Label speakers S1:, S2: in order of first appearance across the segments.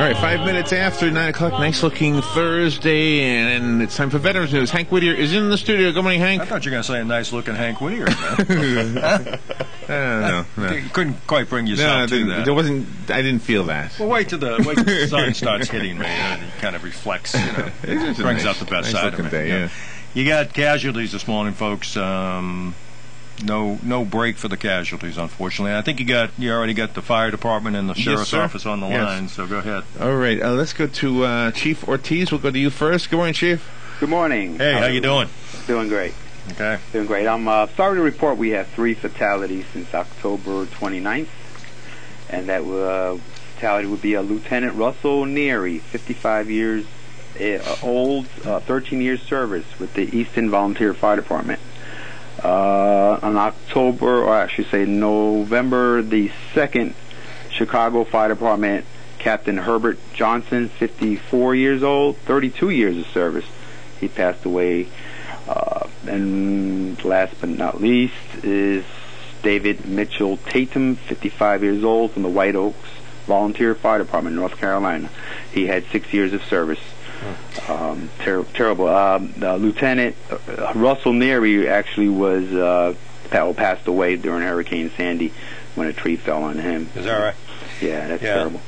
S1: right, 5 minutes after 9 o'clock, nice-looking Thursday, and it's time for Veterans News. Hank Whittier is in the studio. Good morning, Hank.
S2: I thought you were going to say a nice-looking Hank Whittier.
S1: No.
S2: You couldn't quite bring yourself to that.
S1: I didn't feel that.
S2: Well, wait till the sun starts hitting me. It kind of reflects, it brings out the best side of me.
S1: Day, yeah.
S2: You got casualties this morning, folks. No break for the casualties, unfortunately. I think you already got the fire department and the sheriff's office on the line, so go ahead.
S1: All right, let's go to Chief Ortiz. We'll go to you first. Good morning, Chief.
S3: Good morning.
S2: Hey, how you doing?
S3: Doing great.
S2: Okay.
S3: Doing great. I'm sorry to report we have 3 fatalities since October 29th, and that fatality would be Lieutenant Russell Neary, 55 years old, 13 years service with the Easton Volunteer Fire Department. On November the 2nd, Chicago Fire Department, Captain Herbert Johnson, 54 years old, 32 years of service. He passed away. And last but not least is David Mitchell Tatum, 55 years old, from the White Oaks Volunteer Fire Department, North Carolina. He had 6 years of service. Terrible. Lieutenant Russell Neary actually passed away during Hurricane Sandy when a tree fell on him.
S2: Is that right?
S3: Yeah, that's terrible.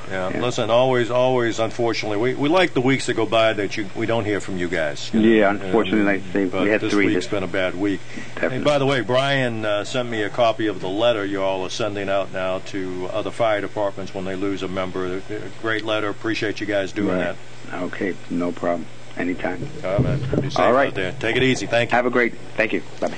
S2: Yeah. Listen, always, unfortunately, we like the weeks that go by that we don't hear from you guys.
S3: Yeah, unfortunately, like I say, we had
S2: this
S3: 3.
S2: This week's been a bad week.
S3: Definitely.
S2: And by the way, Brian sent me a copy of the letter you all are sending out now to other fire departments when they lose a member. Great letter. Appreciate you guys doing that.
S3: Okay, no problem. Anytime.
S2: All right, man. Be safe out there. Take it easy. Thank you.
S3: Have a great. Thank you. Bye.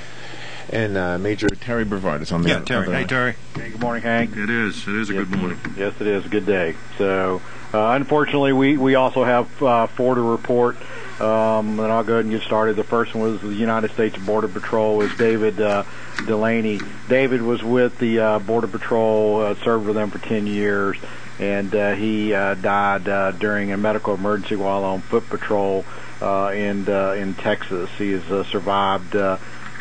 S1: And Major Terry Brevard is on the
S2: Terry. Hey, Terry.
S4: Hey, good morning, Hank.
S2: It is a good morning.
S4: Yes, it is a good day. So, unfortunately, we also have 4 to report. And I'll go ahead and get started. The first one was the United States Border Patrol. Is David Delaney. David was with the Border Patrol, served with them for 10 years, and he died during a medical emergency while on foot patrol in Texas. He is survived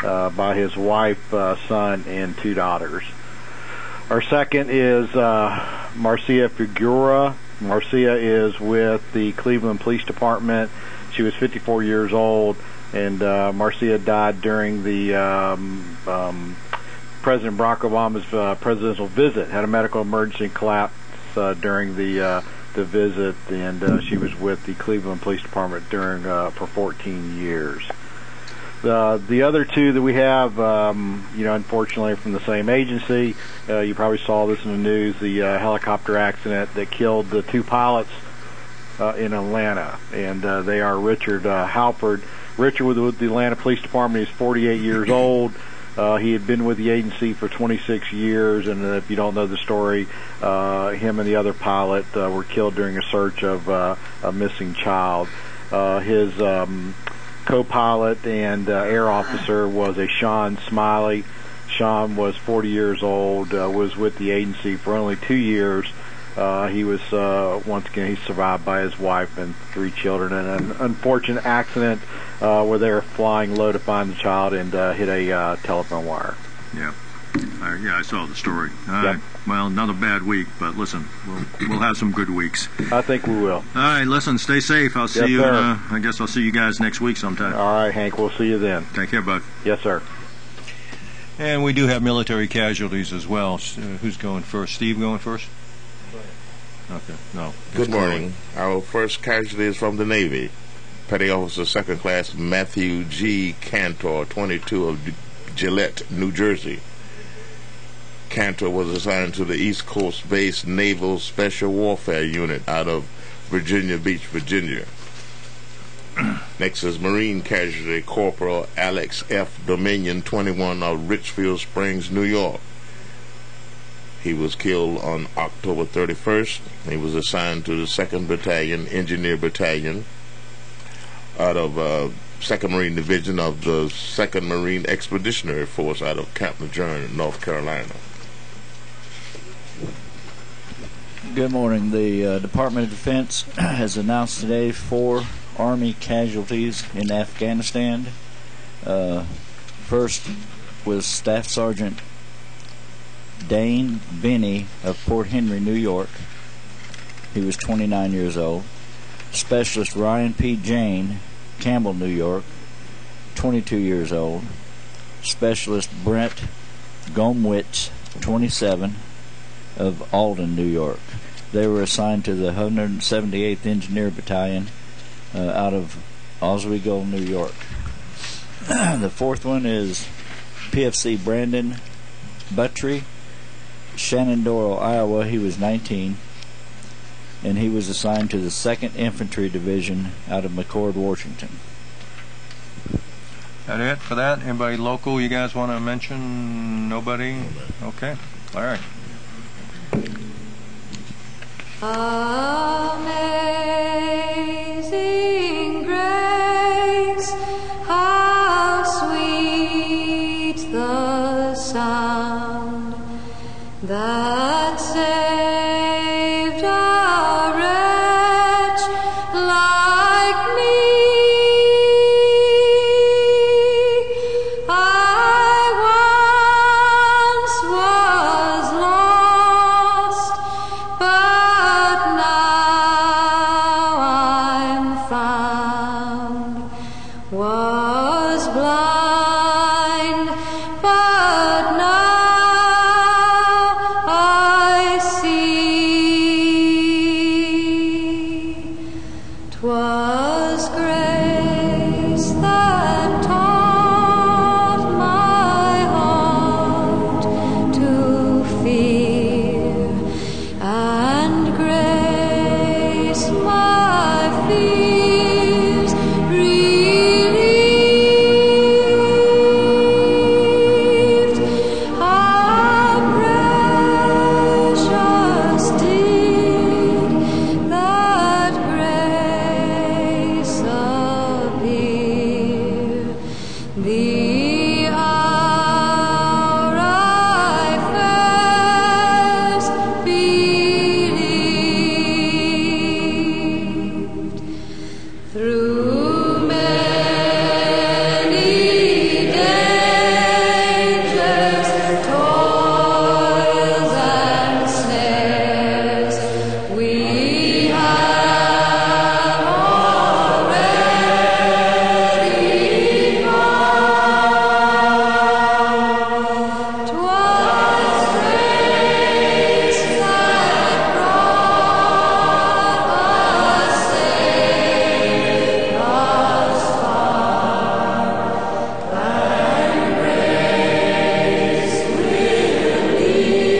S4: by his wife, son, and 2 daughters. Our second is Marcia Figueroa. Marcia is with the Cleveland Police Department. She was 54 years old, and Marcia died during the President Barack Obama's presidential visit. Had a medical emergency collapse during the visit, and she was with the Cleveland Police Department for 14 years. The other 2 that we have, unfortunately, from the same agency. You probably saw this in the news, the helicopter accident that killed the 2 pilots in Atlanta, and they are Richard Halford. Richard was with the Atlanta Police Department. He's 48 years old. He had been with the agency for 26 years, and if you don't know the story, him and the other pilot were killed during a search of a missing child. His co-pilot and air officer was a Sean Smiley. Sean was 40 years old, was with the agency for only 2 years. He was, once again, he's survived by his wife and 3 children in an unfortunate accident where they were flying low to find the child and hit a telephone wire.
S2: Yeah. I saw the story.
S4: Yep.
S2: Well, another bad week, but listen, we'll have some good weeks.
S4: I think we will.
S2: All right, listen, stay safe. I'll see you. I guess I'll see you guys next week sometime.
S4: All right, Hank, we'll see you then.
S2: Take care, bud.
S4: Yes, sir.
S2: And we do have military casualties as well. Who's going first? Steve going first? Okay, no.
S5: Good morning. Our first casualty is from the Navy. Petty Officer 2nd Class Matthew G. Cantor, 22, of Gillette, New Jersey. Cantor was assigned to the East Coast-based Naval Special Warfare Unit out of Virginia Beach, Virginia. Next is Marine casualty Corporal Alex F. Dominion, 21, of Richfield Springs, New York. He was killed on October 31st. He was assigned to the 2nd Battalion, Engineer Battalion, out of 2nd Marine Division of the 2nd Marine Expeditionary Force out of Camp Lejeune, North Carolina.
S6: Good morning. The Department of Defense has announced today 4 Army casualties in Afghanistan. First was Staff Sergeant Dane Binney of Port Henry, New York. He was 29 years old. Specialist Ryan P. Jane, Campbell, New York, 22 years old. Specialist Brent Gomwitz, 27, of Alden, New York. They were assigned to the 178th Engineer Battalion out of Oswego, New York. The fourth one is PFC Brandon Buttry, Shenandoah, Iowa. He was 19, and he was assigned to the 2nd Infantry Division out of McCord, Washington.
S2: That it for that? Anybody local you guys want to mention? Nobody? Okay. Larry.
S7: Amazing grace, how sweet the sound that saved a wretch like me. I once was lost, but now I'm found. Was blind, but now I see. 'Twas grace that taught my heart to fear, and grace my fears relieved. How precious did that grace appear, the hour I first believed. Through many dangers, toils, and snares, we have already gone. 'Twas grace that brought us safe thus far, and grace will lead us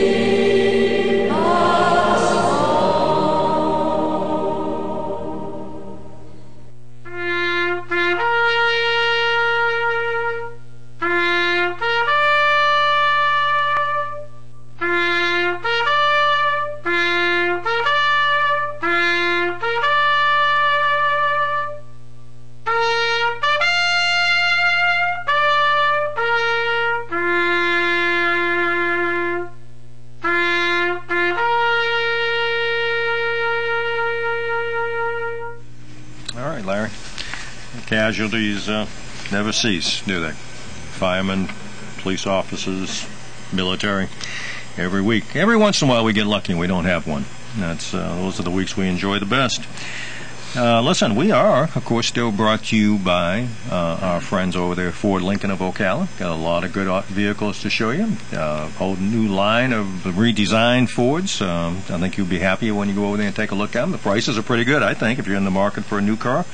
S2: All right, Larry. Casualties never cease, do they? Firemen, police officers, military. Every week. Every once in a while we get lucky and we don't have one. Those are the weeks we enjoy the best. Listen, we are, of course, still brought to you by our friends over there at Ford Lincoln of Ocala. Got a lot of good vehicles to show you. A whole new line of redesigned Fords. I think you'll be happy when you go over there and take a look at them. The prices are pretty good, I think, if you're in the market for a new car.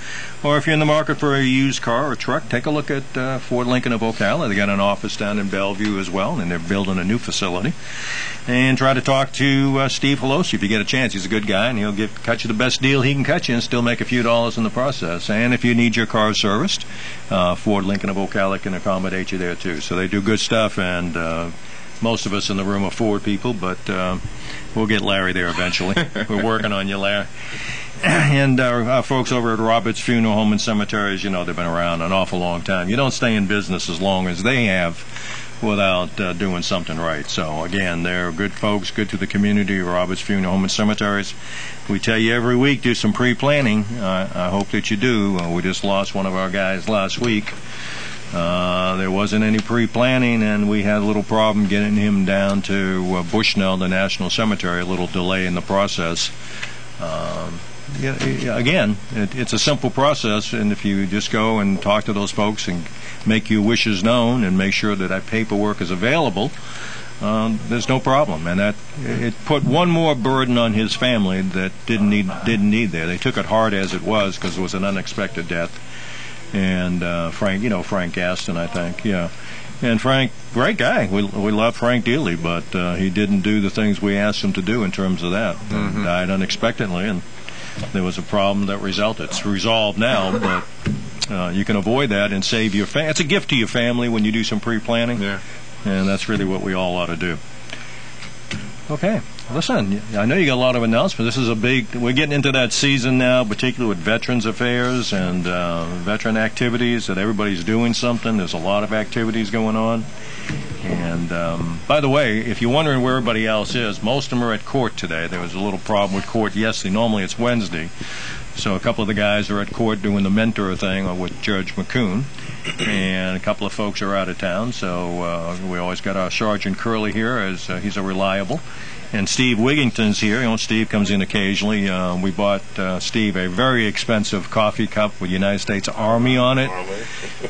S2: Or if you're in the market for a used car or truck, take a look at Ford Lincoln of Ocala. They got an office down in Bellevue as well, and they're building a new facility. And try to talk to Steve Pelosi if you get a chance. He's a good guy, and he'll cut you the best deal he can cut you and still make a few dollars in the process. And if you need your car serviced, Ford Lincoln of Ocala can accommodate you there too. So they do good stuff, and most of us in the room are Ford people, but we'll get Larry there eventually. We're working on you, Larry. And our folks over at Roberts Funeral Home and Cemeteries, you know, they've been around an awful long time. You don't stay in business as long as they have without doing something right. So, again, they're good folks, good to the community, Roberts Funeral Home and Cemeteries. We tell you every week, do some pre-planning. I hope that you do. We just lost one of our guys last week. There wasn't any pre-planning, and we had a little problem getting him down to Bushnell, the National Cemetery, a little delay in the process. Again, it's a simple process, and if you just go and talk to those folks and make your wishes known and make sure that paperwork is available, there's no problem. And that it put one more burden on his family that didn't need there. They took it hard as it was because it was an unexpected death. And Frank Gaston, I think, yeah. And Frank, great guy. We love Frank dearly, but he didn't do the things we asked him to do in terms of that. Mm-hmm. Died unexpectedly, and there was a problem that resulted. It's resolved now, but you can avoid that and save your family. It's a gift to your family when you do some pre-planning, and that's really what we all ought to do. Okay, listen, I know you got a lot of announcements. This is we're getting into that season now, particularly with Veterans Affairs and veteran activities, that everybody's doing something. There's a lot of activities going on. And, by the way, if you're wondering where everybody else is, most of them are at court today. There was a little problem with court yesterday. Normally it's Wednesday. So a couple of the guys are at court doing the mentor thing with Judge McCoon. And a couple of folks are out of town, so we always got our Sergeant Curley here, as he's a reliable. And Steve Wigington's here. You know, Steve comes in occasionally. We bought Steve a very expensive coffee cup with United States Army on it.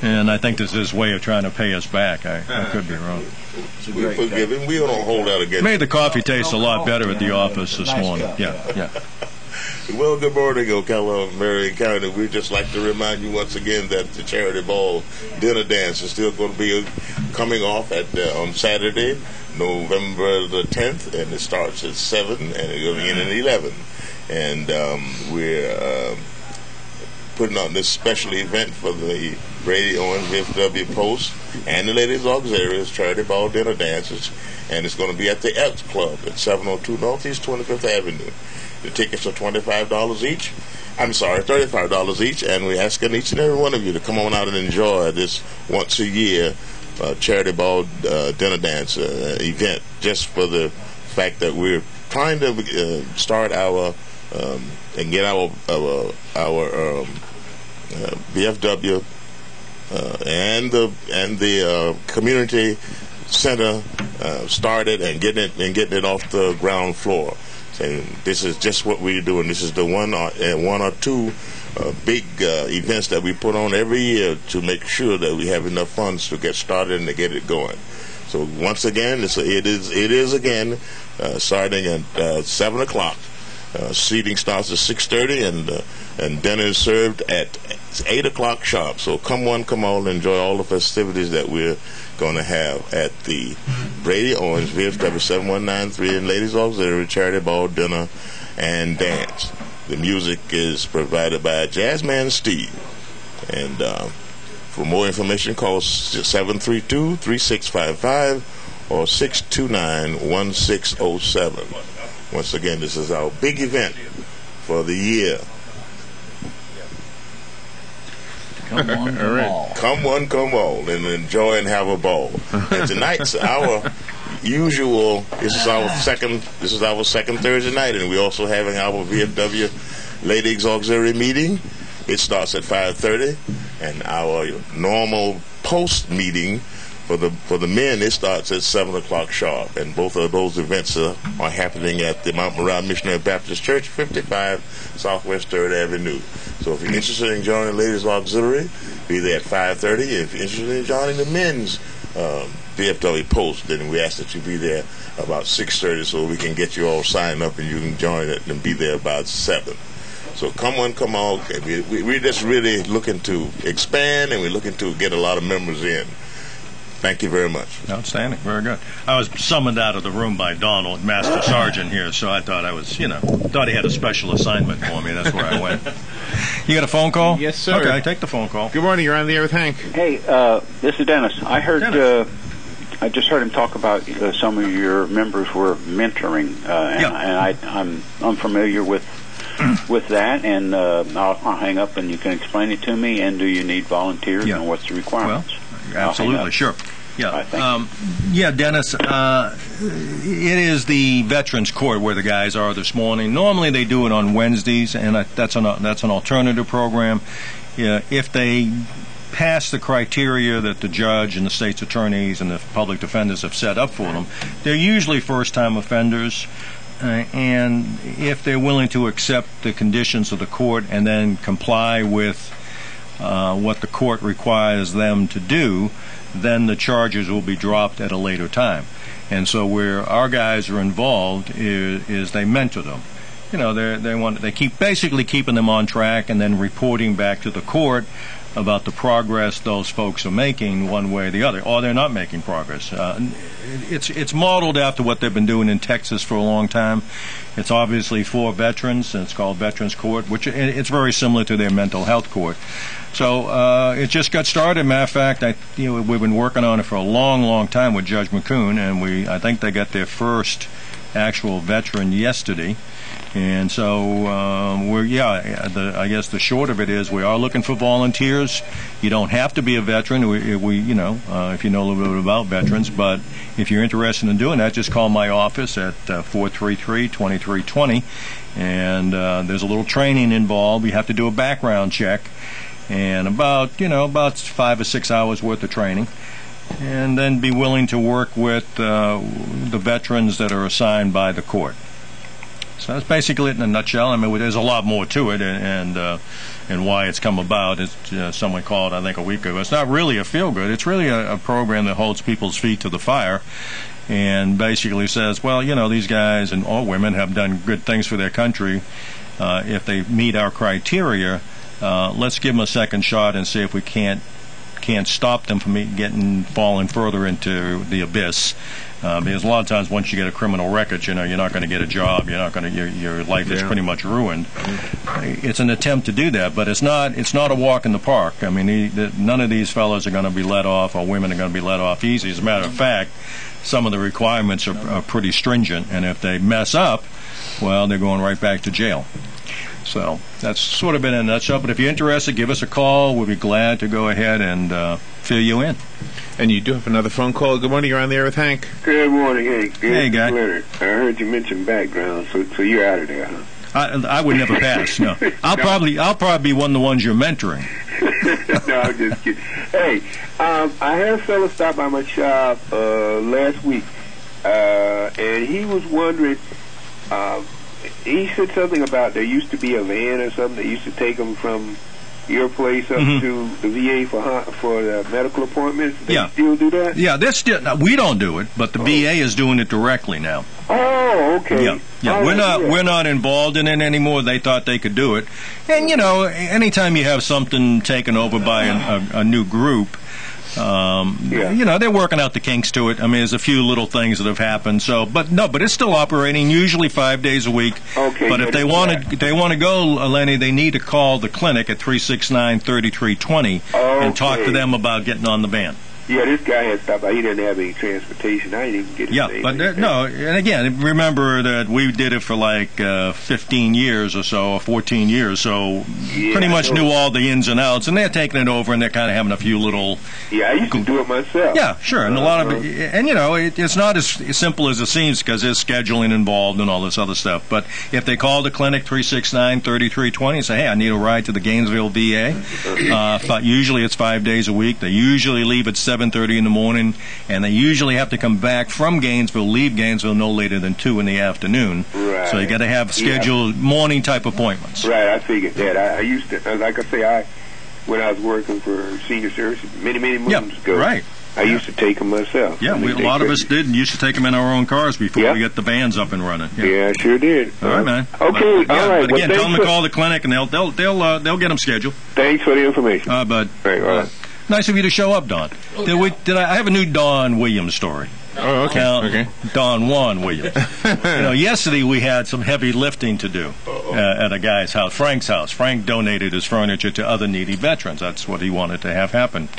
S2: And I think this is his way of trying to pay us back. I could be wrong.
S5: We forgive him. We don't hold out against him.
S2: Made the coffee taste a lot better at the office this morning. Yeah.
S5: Well, good morning, Ocala, Marion County. We'd just like to remind you once again that the Charity Ball dinner dance is still going to be coming off on Saturday, November the 10th, and it starts at 7 and it's going to end at 11. And we're putting on this special event for the Brady Owens VFW Post and the Ladies Auxiliaries Charity Ball dinner dances, and it's going to be at the Elks Club at 702 Northeast 25th Avenue. The tickets are $25 each. I'm sorry, $35 each, and we're asking each and every one of you to come on out and enjoy this once a year charity ball dinner dance event, just for the fact that we're trying to start our and get our VFW and the community center started and getting it off the ground floor. And this is just what we're doing. This is the one or two big events that we put on every year to make sure that we have enough funds to get started and to get it going. So once again, it is again starting at 7 o'clock. Seating starts at 6:30, and dinner is served at 8 o'clock sharp. So come all, enjoy all the festivities that we're going to have at the Brady Owens VFW 7193 and Ladies Auxiliary Charity Ball dinner and dance. The music is provided by Jazzman Steve. And for more information, call 732-3655 or 629-1607. Once again, this is our big event for the year.
S6: Come on, come all.
S5: Come on, and enjoy and have a ball. And tonight's our usual. This is our second Thursday night, and we're also having our VFW Ladies Auxiliary meeting. It starts at 5:30, and our normal post meeting for the men, it starts at 7 o'clock sharp, and both of those events are happening at the Mount Moriah Missionary Baptist Church, 55 Southwest 3rd Avenue. So if you're interested in joining the Ladies Auxiliary, be there at 5:30. If you're interested in joining the men's VFW Post, then we ask that you be there about 6:30 so we can get you all signed up and you can join it and be there about 7. So come on. We're just really looking to expand, and we're looking to get a lot of members in. Thank you very much.
S2: Outstanding. Very good. I was summoned out of the room by Donald, Master Sergeant here, so I thought thought he had a special assignment for me. That's where I went. You got a phone call?
S1: Yes, sir.
S2: Okay, take the phone call.
S1: Good morning. You're on the air with Hank.
S8: Hey, this is Dennis. I heard. I just heard him talk about some of your members were mentoring, and I'm familiar with that, and I'll hang up and you can explain it to me. And do you need volunteers, and what's the requirements?
S2: Well, absolutely, sure. Yeah, Dennis. It is the Veterans Court where the guys are this morning. Normally they do it on Wednesdays, and that's an alternative program. If they pass the criteria that the judge and the state's attorneys and the public defenders have set up for them, they're usually first-time offenders. and if they're willing to accept the conditions of the court and then comply with what the court requires them to do, then the charges will be dropped at a later time. And so where our guys are involved is they mentor them. You know, they keep basically keeping them on track and then reporting back to the court about the progress those folks are making one way or the other, or they're not making progress. It's modeled after what they've been doing in Texas for a long time. It's obviously for veterans, and it's called Veterans Court, which it's very similar to their mental health court. So it just got started. Matter of fact, we've been working on it for a long, long time with Judge McCoon, and I think they got their first actual veteran yesterday. And so I guess the short of it is we are looking for volunteers. You don't have to be a veteran. If you know a little bit about veterans, but if you're interested in doing that, just call my office at 433-2320. And there's a little training involved. You have to do a background check, and about 5 or 6 hours worth of training, and then be willing to work with the veterans that are assigned by the court. So that's basically it in a nutshell. I mean, there's a lot more to it, and why it's come about. It's someone called, I think, a week ago. It's not really a feel-good. It's really a program that holds people's feet to the fire and basically says, well, these guys and all women have done good things for their country. If they meet our criteria, let's give them a second shot and see if we can't stop them from falling further into the abyss. Because a lot of times, once you get a criminal record, you're not going to get a job. Your life is pretty much ruined. It's an attempt to do that, but it's not a walk in the park. I mean, none of these fellows are going to be let off, or women are going to be let off easy. As a matter of fact, some of the requirements are pretty stringent, and if they mess up, well, they're going right back to jail. So that's sort of been in a nutshell. But if you're interested, give us a call. We'll be glad to go ahead and fill you in.
S1: And you do have another phone call. Good morning. You're on the air with Hank.
S9: Good morning, Hank.
S2: Hey, guy.
S9: Leonard. I heard you mention background, so you're out of there, huh?
S2: I would never pass. No, I'll probably be one of the ones you're mentoring.
S9: No, I'm just kidding. Hey, I had a fellow stop by my shop last week, and he was wondering. He said something about there used to be a van or something that used to take him from your place up to the VA for the medical appointments. They still do that?
S2: Yeah, we don't do it, but the VA is doing it directly now.
S9: Oh, okay.
S2: Yeah. We're not involved in it anymore. They thought they could do it, and anytime you have something taken over by a new group. They're working out the kinks to it. I mean, there's a few little things that have happened. So, but it's still operating. Usually 5 days a week.
S9: Okay.
S2: But if they want to go, Lenny, they need to call the clinic at 369-3320 and talk to them about getting on the van.
S9: Yeah, this guy had stopped by. He didn't have any transportation. I didn't even get his name.
S2: No, and again, remember that we did it for like 15 years or so, or 14 years, so pretty much knew all the ins and outs, and they're taking it over, and they're kind of having a few little...
S9: Yeah, I used to do it myself.
S2: Yeah, sure, and a lot of it, and it's not as simple as it seems, because there's scheduling involved and all this other stuff, but if they call the clinic 369-3320 and say, hey, I need a ride to the Gainesville VA, usually it's 5 days a week, they usually leave at 7:30 in the morning, and they usually have to come back from Gainesville, leave Gainesville no later than 2 in the afternoon.
S9: Right.
S2: So you got to have scheduled morning type appointments.
S9: Right, I figured that. I used to, like I say, when I was working for senior services many moons ago.
S2: Right.
S9: I used to take them myself.
S2: Yeah, a lot of us did, and used to take them in our own cars before we get the vans up and running.
S9: Yeah, I sure did.
S2: All right, man.
S9: Okay, all right.
S2: But again, tell them to call the clinic, and they'll get them scheduled.
S9: Thanks for the information.
S2: All right, bud.
S9: All right.
S2: Nice of you to show up, Don. I have a new Don Williams story.
S1: Oh, okay.
S2: Okay. Don Juan Williams. Yesterday we had some heavy lifting to do at a guy's house, Frank's house. Frank donated his furniture to other needy veterans. That's what he wanted to have happen.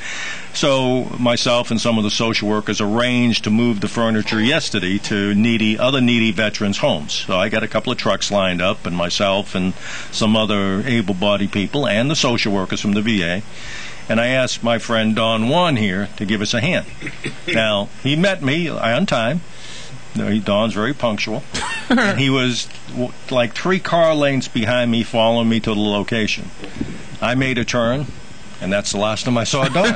S2: So myself and some of the social workers arranged to move the furniture yesterday to other needy veterans' homes. So I got a couple of trucks lined up, and myself and some other able-bodied people and the social workers from the VA. And I asked my friend Don Juan here to give us a hand. Now, he met me on time. Don's very punctual. And he was like 3 car lengths behind me, following me to the location. I made a turn, and that's the last time I saw Don.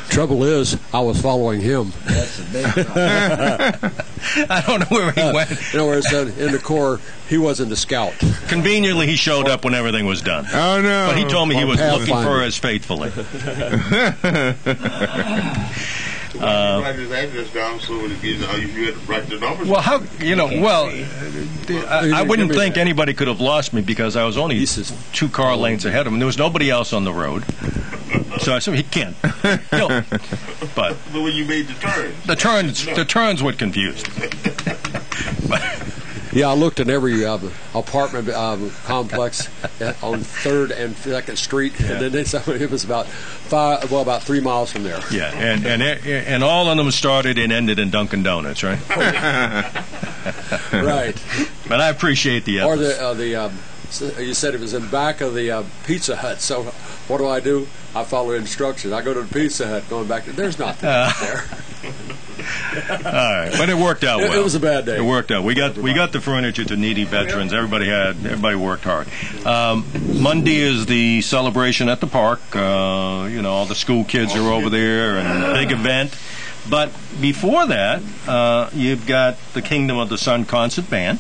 S10: Trouble is, I was following him.
S6: That's the big problem.
S2: I don't know where he went.
S10: In other words, in the Corps, he wasn't a scout.
S2: Conveniently, he showed up when everything was done.
S1: Oh, no.
S2: But he told me he was looking
S10: Pathfinder.
S2: for us faithfully.
S5: Write his address down so you had to write the numbers.
S2: Well, how I wouldn't think anybody could have lost me because I was only 2 car lanes ahead of him. There was nobody else on the road, so I said he can't. No. But
S5: when you made the turns,
S2: the turns were confused.
S10: Yeah, I looked in every apartment complex on 3rd and 2nd Street, and then it was about 3 miles from there.
S2: Yeah, and all of them started and ended in Dunkin' Donuts, right?
S10: Right.
S2: But I appreciate the effort.
S10: Or you said it was in back of the Pizza Hut. So what do? I follow instructions. I go to the Pizza Hut, going back. There's nothing there.
S2: All right, but it worked out well.
S10: It was a bad day.
S2: It worked out. We got the furniture to needy veterans. Everybody worked hard. Monday is the celebration at the park. All the school kids are over there, and a big event. But before that, you've got the Kingdom of the Sun concert band,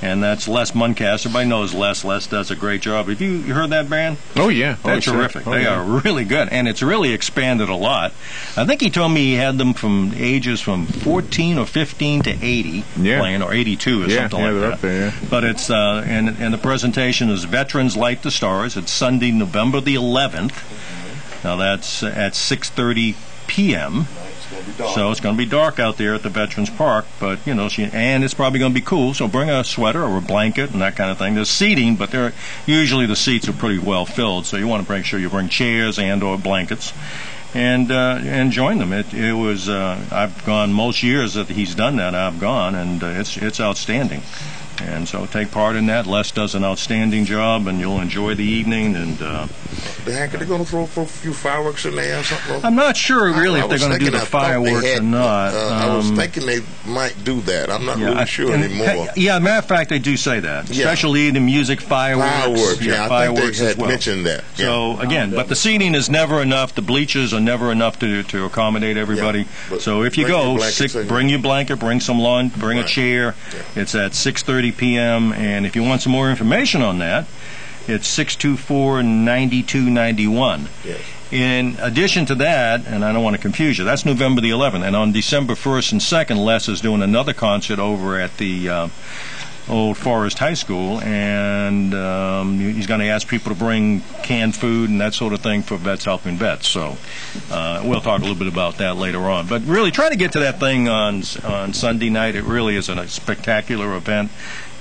S2: and that's Les Muncaster. Everybody knows Les. Les does a great job. Have you heard that band?
S1: Oh, yeah.
S2: They're terrific. They are really good, and it's really expanded a lot. I think he told me he had them from ages from 14 or 15 to 80 playing, or 82 or something like that.
S1: Up there, yeah.
S2: But it's and the presentation is Veterans Light the Stars. It's Sunday, November the 11th. Now that's at 6:30 p.m. So it's going to be dark out there at the Veterans Park, but and it's probably going to be cool. So bring a sweater or a blanket and that kind of thing. There's seating, but usually the seats are pretty well filled. So you want to make sure you bring chairs and/or blankets, and join them. It was I've gone most years that he's done that. I've gone, and it's outstanding. And so take part in that. Les does an outstanding job, and you'll enjoy the evening. And
S5: are they going to throw a few fireworks in there or something?
S2: I'm not sure really if they're going to do the fireworks or not.
S5: I was thinking they might do that. I'm not really sure anymore.
S2: Yeah, matter of fact, they do say that. Special evening music, fireworks.
S5: I
S2: fireworks
S5: think they had
S2: well.
S5: mentioned that.
S2: So again, but the seating is never enough. The bleachers are never enough to accommodate everybody. So if you go, bring your blanket, bring some lawn, bring a chair. Yeah. It's at 6:30 p.m. And if you want some more information on that, it's 624-9291.
S5: Yes.
S2: In addition to that, and I don't want to confuse you, that's November the 11th. And on December 1st and 2nd, Les is doing another concert over at the Old Forest High School, and he's going to ask people to bring canned food and that sort of thing for Vets Helping Vets. So we'll talk a little bit about that later on. But really, try to get to that thing on Sunday night. It really is a spectacular event.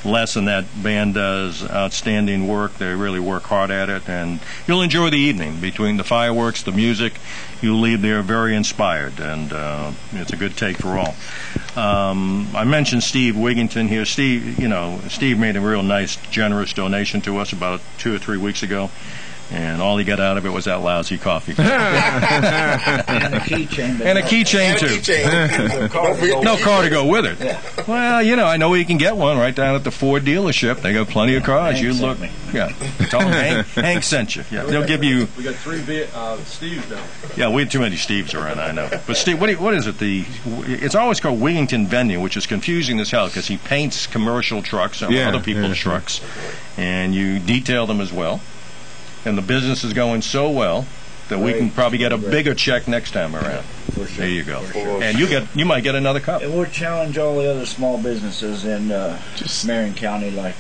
S2: Les and that band does outstanding work. They really work hard at it, and you'll enjoy the evening. Between the fireworks, the music, you'll leave there very inspired, and it's a good take for all. I mentioned Steve Wigington here. Steve made a real nice, generous donation to us about 2 or 3 weeks ago. And all he got out of it was that lousy coffee.
S6: And a keychain.
S2: And a keychain, too. No car to go with it.
S6: Yeah.
S2: Well, I know where you can get one right down at the Ford dealership. They got plenty of cars.
S6: Hank
S2: you look.
S6: sent me.
S2: Yeah. Tell them Hank sent you. Yeah. They'll give you.
S10: We got 3 Steves now.
S2: Yeah, we had too many Steves around, I know. But Steve, what is it? It's always called Wigington Venue, which is confusing as hell because he paints commercial trucks and other people's trucks, and you detail them as well. And the business is going so well that we can probably get a bigger check next time around.
S6: For sure.
S2: There you go.
S6: Sure.
S2: And you might get another cup.
S6: And we'll challenge all the other small businesses in Marion County, like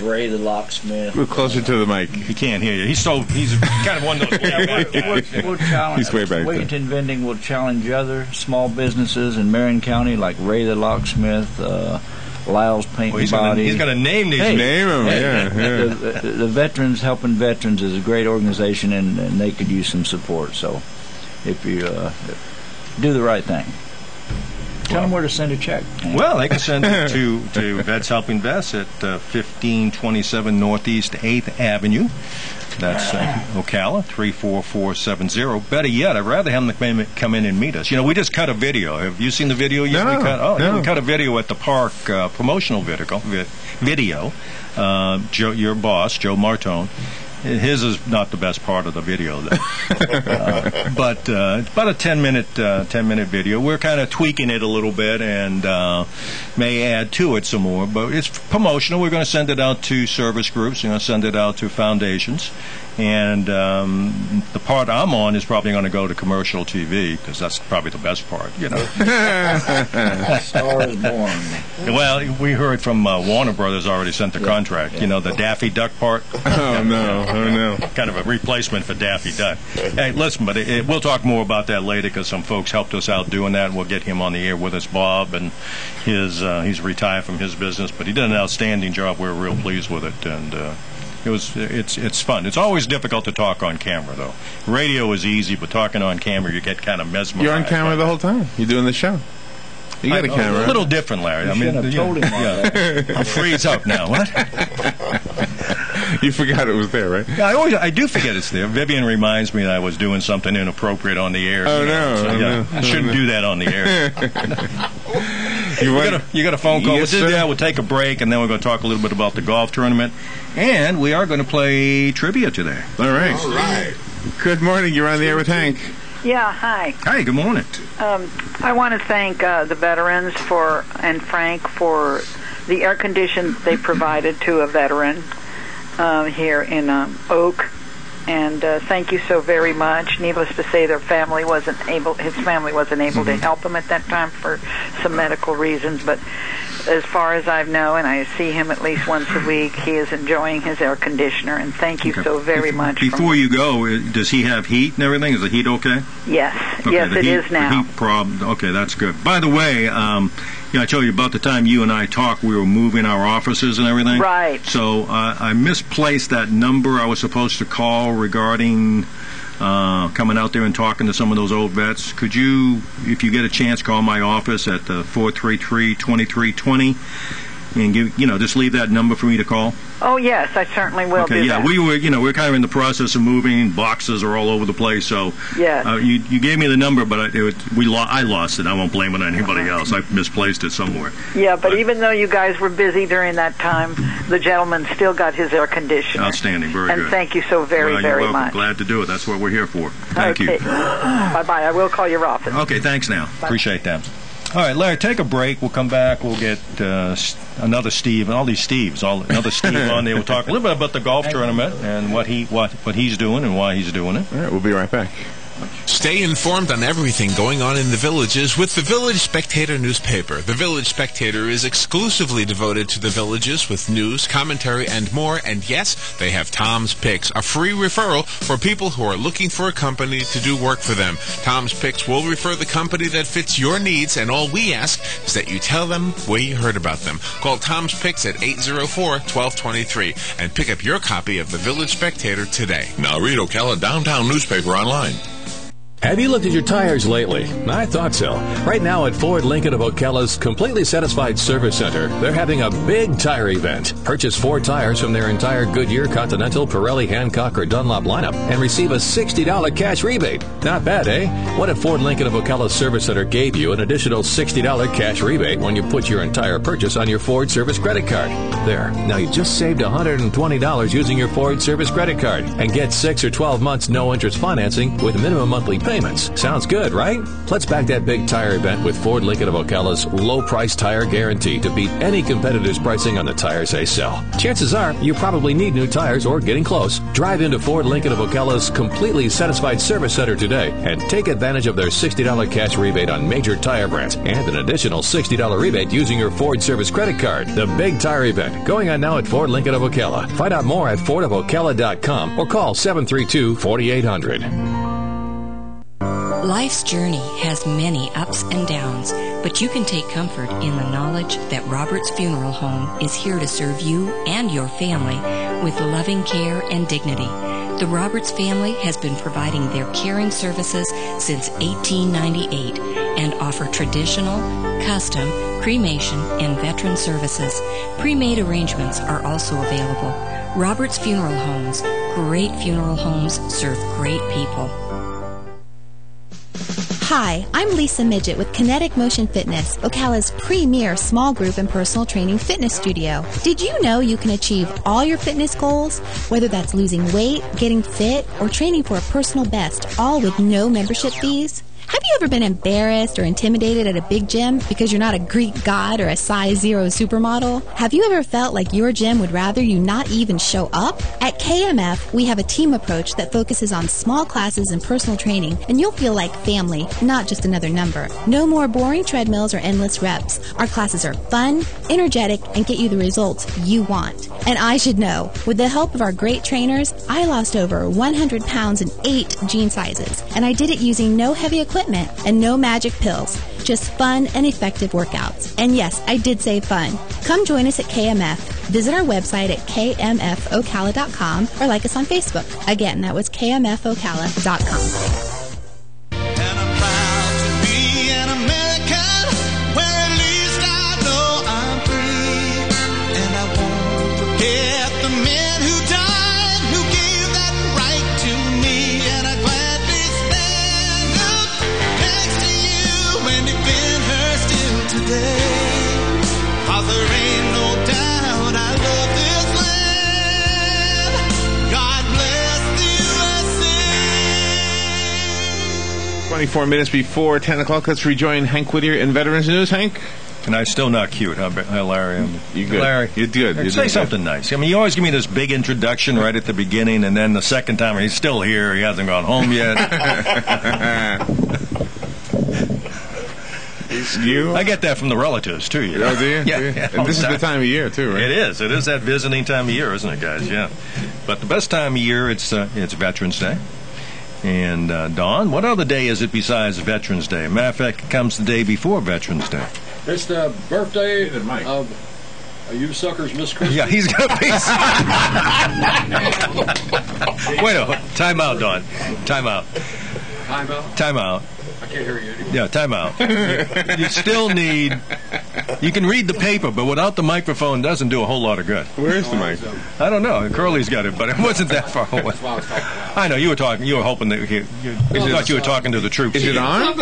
S6: Ray the Locksmith.
S1: We're closer to the mic.
S2: He can't hear you. He's kind of one of those.
S6: We'll challenge.
S1: He's way back there.
S6: Wigington Vending will challenge other small businesses in Marion County, like Ray the Locksmith, Lyle's Paint and Body.
S2: He's going to name these.
S1: Name them, yeah.
S6: The Veterans Helping Veterans is a great organization, and they could use some support. So if you do the right thing. Tell them where to send a check.
S2: Well, they can send it to Vets Helping Vets at 1527 Northeast 8th Avenue. That's Ocala, 34470. Better yet, I'd rather have them come in and meet us. We just cut a video. Have you seen the video yet?
S1: No.
S2: We cut a video at the park, promotional video. Joe, your boss, Joe Martone, His is not the best part of the video, though. But it's about a 10-minute video. We're kind of tweaking it a little bit and may add to it some more. But it's promotional. We're going to send it out to service groups. We're going to send it out to foundations. And the part I'm on is probably going to go to commercial TV because that's probably the best part, you know.
S6: Star is born.
S2: Well, we heard from Warner Brothers already sent the contract. You know, the Daffy Duck part.
S1: Oh no!
S2: Kind of a replacement for Daffy Duck. Hey, listen, but we'll talk more about that later because some folks helped us out doing that. We'll get him on the air with us, Bob, and he's retired from his business, but he did an outstanding job. We're real pleased with it, and it's fun. It's always difficult to talk on camera, though. Radio is easy, but talking on camera, you get kind of mesmerized.
S1: You're on camera the whole time. You're doing the show. You got a camera.
S2: A little different, Larry.
S6: You should have told him that.
S2: I'll freeze up now. What?
S1: You forgot it was there, right?
S2: Yeah, I do forget it's there. Vivian reminds me that I was doing something inappropriate on the air.
S1: Oh, no.
S2: So,
S1: no.
S2: I shouldn't do that on the air. You got a phone call.
S1: Yes,
S2: we'll do
S1: sir.
S2: that. We'll take a break, and then we're going to talk a little bit about the golf tournament. And we are going to play trivia today.
S1: All right.
S5: All right.
S1: Good morning. You're on the air with Hank.
S11: Yeah, hi.
S2: Hi, good morning.
S11: I want to thank the veterans and Frank for the air conditions they provided to a veteran here in Oak. And thank you so very much. Needless to say, his family wasn't able to help him at that time for some medical reasons. But as far as I know, and I see him at least once a week, he is enjoying his air conditioner. And thank you so very much.
S2: Before you go, does he have heat and everything? Is the heat okay?
S11: Yes.
S2: Okay,
S11: yes, it is now.
S2: The heat problem. Okay, that's good. By the way, I told you about the time you and I talked, we were moving our offices and everything.
S11: Right.
S2: So I misplaced that number I was supposed to call regarding coming out there and talking to some of those old vets. Could you, if you get a chance, call my office at 433-2320 and just leave that number for me to call?
S11: Oh, yes, I certainly will do that.
S2: We were kind of in the process of moving. Boxes are all over the place, so
S11: yes.
S2: You gave me the number, but I lost it. I won't blame it on anybody else. I misplaced it somewhere.
S11: Yeah, but even though you guys were busy during that time, the gentleman still got his air conditioner.
S2: Outstanding, very good.
S11: And thank you so very
S2: you're welcome.
S11: much.
S2: Glad to do it. That's what we're here for. Thank you.
S11: Bye-bye. I will call your office.
S2: Okay, thanks now.
S11: Bye.
S2: Appreciate that. All right, Larry, take a break. We'll come back. We'll get another Steve, and all these Steves, another Steve on there. We'll talk a little bit about the golf tournament and what he's doing and why he's doing it.
S1: All right, we'll be right back.
S12: Stay informed on everything going on in the villages with the Village Spectator newspaper. The Village Spectator is exclusively devoted to the villages with news, commentary, and more. And yes, they have Tom's Picks, a free referral for people who are looking for a company to do work for them. Tom's Picks will refer the company that fits your needs, and all we ask is that you tell them where you heard about them. Call Tom's Picks at 804-1223 and pick up your copy of the Village Spectator today.
S13: Now read Ocala Downtown newspaper online.
S14: Have you looked at your tires lately? I thought so. Right now at Ford Lincoln of Ocala's Completely Satisfied Service Center, they're having a big tire event. Purchase 4 tires from their entire Goodyear, Continental, Pirelli, Hancock, or Dunlop lineup and receive a $60 cash rebate. Not bad, eh? What if Ford Lincoln of Ocala's Service Center gave you an additional $60 cash rebate when you put your entire purchase on your Ford Service credit card? There. Now you just saved $120 using your Ford Service credit card and get 6 or 12 months no-interest financing with minimum monthly payments. Sounds good, right? Let's back that big tire event with Ford Lincoln of Ocala's low-price tire guarantee to beat any competitor's pricing on the tires they sell. Chances are you probably need new tires or getting close. Drive into Ford Lincoln of Ocala's Completely Satisfied Service Center today and take advantage of their $60 cash rebate on major tire brands and an additional $60 rebate using your Ford Service credit card. The big tire event going on now at Ford Lincoln of Ocala. Find out more at fordofocala.com or call 732-4800.
S15: Life's journey has many ups and downs, but you can take comfort in the knowledge that Roberts Funeral Home is here to serve you and your family with loving care and dignity. The Roberts family has been providing their caring services since 1898 and offer traditional, custom, cremation, and veteran services. Pre-made arrangements are also available. Roberts Funeral Homes. Great funeral homes serve great people.
S16: Hi, I'm Lisa Midget with Kinetic Motion Fitness, Ocala's premier small group and personal training fitness studio. Did you know you can achieve all your fitness goals, whether that's losing weight, getting fit, or training for a personal best, all with no membership fees? Have you ever been embarrassed or intimidated at a big gym because you're not a Greek god or a size 0 supermodel? Have you ever felt like your gym would rather you not even show up? At KMF, we have a team approach that focuses on small classes and personal training, and you'll feel like family, not just another number. No more boring treadmills or endless reps. Our classes are fun, energetic, and get you the results you want. And I should know, with the help of our great trainers, I lost over 100 pounds in 8 jean sizes, and I did it using no heavy equipment and no magic pills. Just fun and effective workouts. And yes, I did say fun. Come join us at KMF. Visit our website at kmfocala.com or like us on Facebook. Again, that was kmfocala.com.
S7: Today, 'cause there ain't no doubt I love this land. God bless the USA.
S1: 24 minutes before 10 o'clock. Let's rejoin Hank Whittier in Veterans News. Hank?
S2: And I'm still not cute, huh, Larry?
S1: You good.
S2: Larry,
S1: You're good. You're
S2: say something nice. I mean, you always give me this big introduction right at the beginning, and then the second time he's still here. He hasn't gone home yet. I get that from the relatives, too. You know?
S1: Oh, do you?
S2: Yeah.
S1: And this is the time of year, too, right?
S2: It is. It is that visiting time of year, isn't it, guys? Yeah. But the best time of year, it's Veterans Day. And, Don, what other day is it besides Veterans Day? Matter of fact, it comes the day before Veterans Day.
S10: It's the birthday of you suckers, Miss Christie.
S2: Yeah, he's got a piece. Wait a minute. Time out, Don. Time out.
S10: Time out?
S2: Time out.
S10: I can't hear you anymore.
S2: Yeah, time out. You still need... You can read the paper, but without the microphone, it doesn't do a whole lot of good.
S1: Where's the mic?
S2: I don't know. Curly's got it, but it wasn't that far away.
S10: That's why I was talking loud.
S2: I know. You were talking. You were hoping that you thought you were talking to the troops.
S1: Is it on?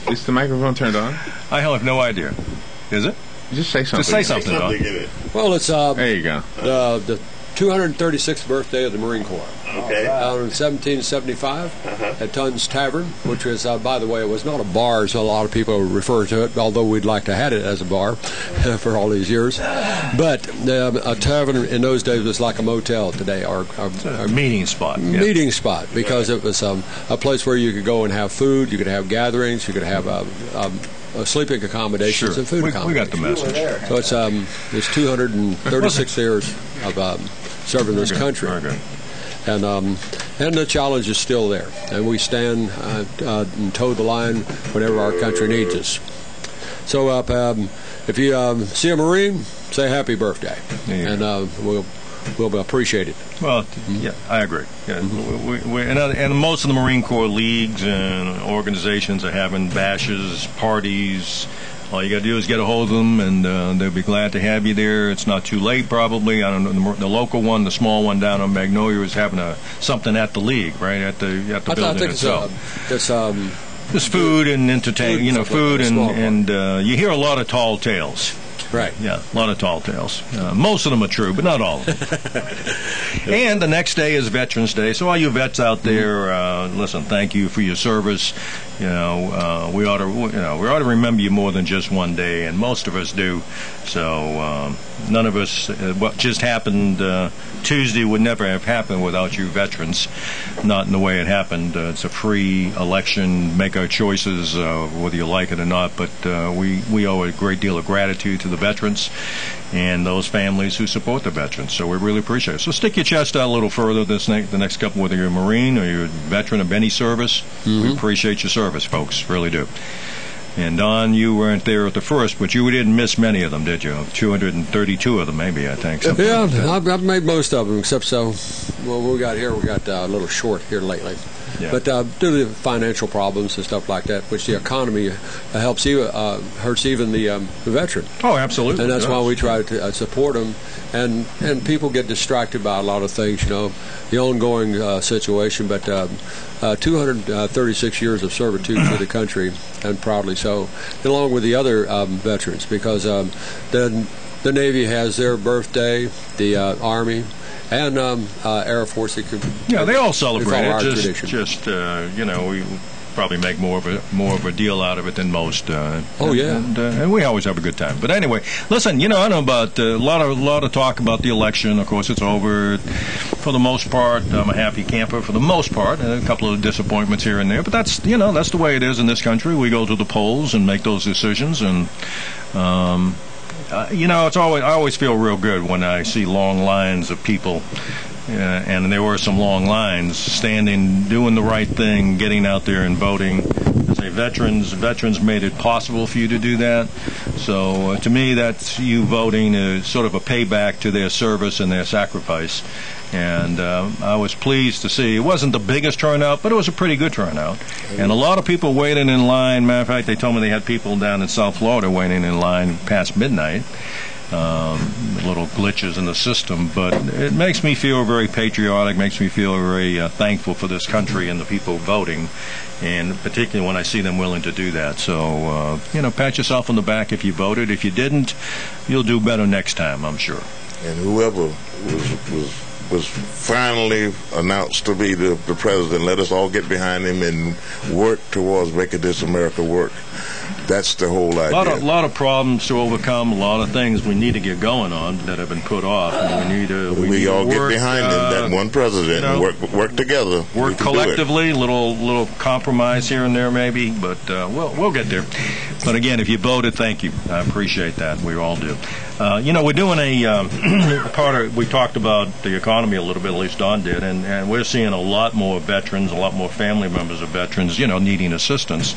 S1: Is the microphone turned on?
S2: I have no idea. Is it?
S1: Just say something.
S2: Just say something, Don.
S10: Well, it's
S1: there you go.
S10: The 236th birthday of the Marine Corps.
S5: Okay.
S10: In 1775 at Tunn's Tavern, which was, by the way, it was not a bar, so a lot of people refer to it, although we'd like to have it as a bar for all these years. But a tavern in those days was like a motel today, or
S2: a meeting spot.
S10: Meeting spot, because it was a place where you could go and have food, you could have gatherings, you could have sleeping accommodations and food accommodations.
S2: We got the message.
S10: So it's 236 years of serving this country. And the challenge is still there. And we stand and toe the line whenever our country needs us. So if you see a Marine, say happy birthday. And we'll appreciate it.
S2: Well, yeah, I agree. Yeah. And most of the Marine Corps leagues and organizations are having bashes, parties. All you got to do is get a hold of them, and they'll be glad to have you there. It's not too late, probably. I don't know. The local one, the small one down on Magnolia, is having something at the league, right at the building
S10: I think
S2: itself.
S10: It's
S2: food and entertainment, food and you hear a lot of tall tales.
S10: Right.
S2: Yeah, a lot of tall tales. Most of them are true, but not all of them. And the next day is Veterans Day. So all you vets out there, listen, thank you for your service. We ought to remember you more than just one day, and most of us do. So none of us, what just happened Tuesday would never have happened without you veterans. Not in the way it happened. It's a free election. Make our choices, whether you like it or not. But we owe a great deal of gratitude to the veterans and those families who support the veterans. So we really appreciate it. So stick your chest out a little further the next couple, whether you're a Marine or you're a veteran of any service. We appreciate your service, folks. Really do. And Don, you weren't there at the first, but you didn't miss many of them, did you? 232 of them, maybe, I think.
S10: Yeah, like I've made most of them, except we got a little short here lately. But due to the financial problems and stuff like that, which the economy hurts even the veteran.
S2: Oh, absolutely.
S10: And that's why we try to support them. And people get distracted by a lot of things, the ongoing situation. But 236 years of servitude to the country, and proudly so, along with the other veterans, because the Navy has their birthday, the Army, and Air Force.
S2: They all celebrate it. Just we probably make more of a deal out of it than most. And we always have a good time. But anyway, listen, I know about a lot of talk about the election. Of course, it's over. For the most part, I'm a happy camper. For the most part, a couple of disappointments here and there. But that's that's the way it is in this country. We go to the polls and make those decisions. And it's always, I always feel real good when I see long lines of people. And there were some long lines, standing, doing the right thing, getting out there and voting. I say veterans made it possible for you to do that. So to me, that's you voting is sort of a payback to their service and their sacrifice. And I was pleased to see it wasn't the biggest turnout, but it was a pretty good turnout. And a lot of people waiting in line. Matter of fact, they told me they had people down in South Florida waiting in line past midnight. Little glitches in the system, but it makes me feel very patriotic, makes me feel very thankful for this country and the people voting, and particularly when I see them willing to do that. So, pat yourself on the back if you voted. If you didn't, you'll do better next time, I'm sure.
S5: And whoever was finally announced to be the president, let us all get behind him and work towards making this America work. That's the whole idea.
S2: A lot of problems to overcome, a lot of things we need to get going on that have been put off. And we all
S5: get behind him, that one president, and work together.
S2: Work collectively, little compromise here and there maybe, but we'll get there. But again, if you voted, thank you. I appreciate that. We all do. We're doing we talked about the economy a little bit, at least Don did, and we're seeing a lot more veterans, a lot more family members of veterans, needing assistance.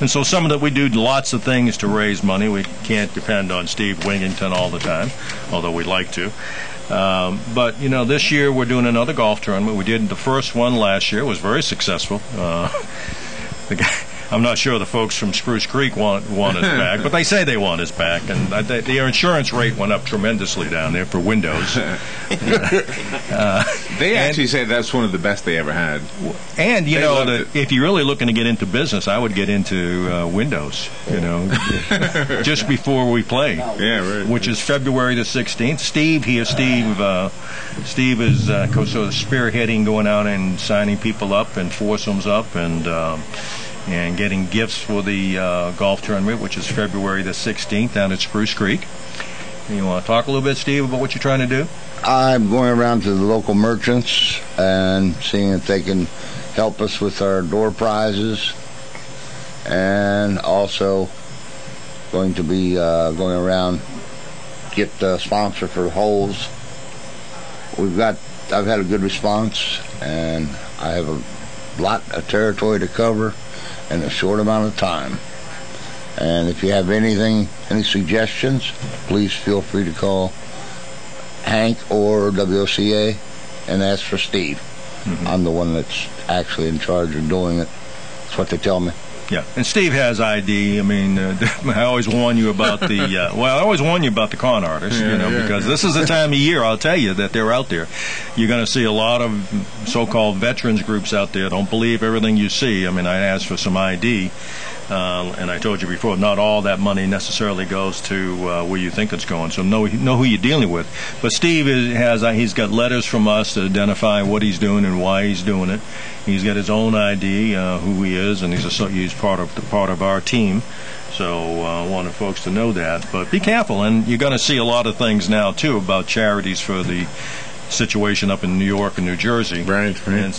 S2: And so some of that we do lots of things to raise money. We can't depend on Steve Wingington all the time, although we'd like to. But this year we're doing another golf tournament. We did the first one last year. It was very successful. I'm not sure the folks from Spruce Creek want us back, but they say they want us back, and their insurance rate went up tremendously down there for windows.
S1: They actually say that's one of the best they ever had.
S2: And if you're really looking to get into business, I would get into windows. Just before we play.
S1: Yeah, right.
S2: Which is February the 16th. Steve is sort of spearheading, going out and signing people up and foursomes up and getting gifts for the golf tournament, which is February the 16th down at Spruce Creek. You want to talk a little bit, Steve, about what you're trying to do?
S17: I'm going around to the local merchants and seeing if they can help us with our door prizes, and also going to be going around get the sponsor for the holes. I've had a good response, and I have a lot of territory to cover in a short amount of time. And if you have any suggestions, please feel free to call Hank or WOCA and ask for Steve. Mm-hmm. I'm the one that's actually in charge of doing it. That's what they tell me.
S2: Yeah, and Steve has ID. I mean, I always warn you about the con artists, because this is the time of year, I'll tell you, that they're out there. You're going to see a lot of so-called veterans groups out there. Don't believe everything you see. I mean, I asked for some ID, and I told you before, not all that money necessarily goes to where you think it's going. So know who you're dealing with. But Steve he's got letters from us to identify what he's doing and why he's doing it. He's got his own ID, who he is, and he's part of our team. So I wanted folks to know that. But be careful, and you're going to see a lot of things now too about charities for the situation up in New York and New Jersey.
S1: Right.
S2: And,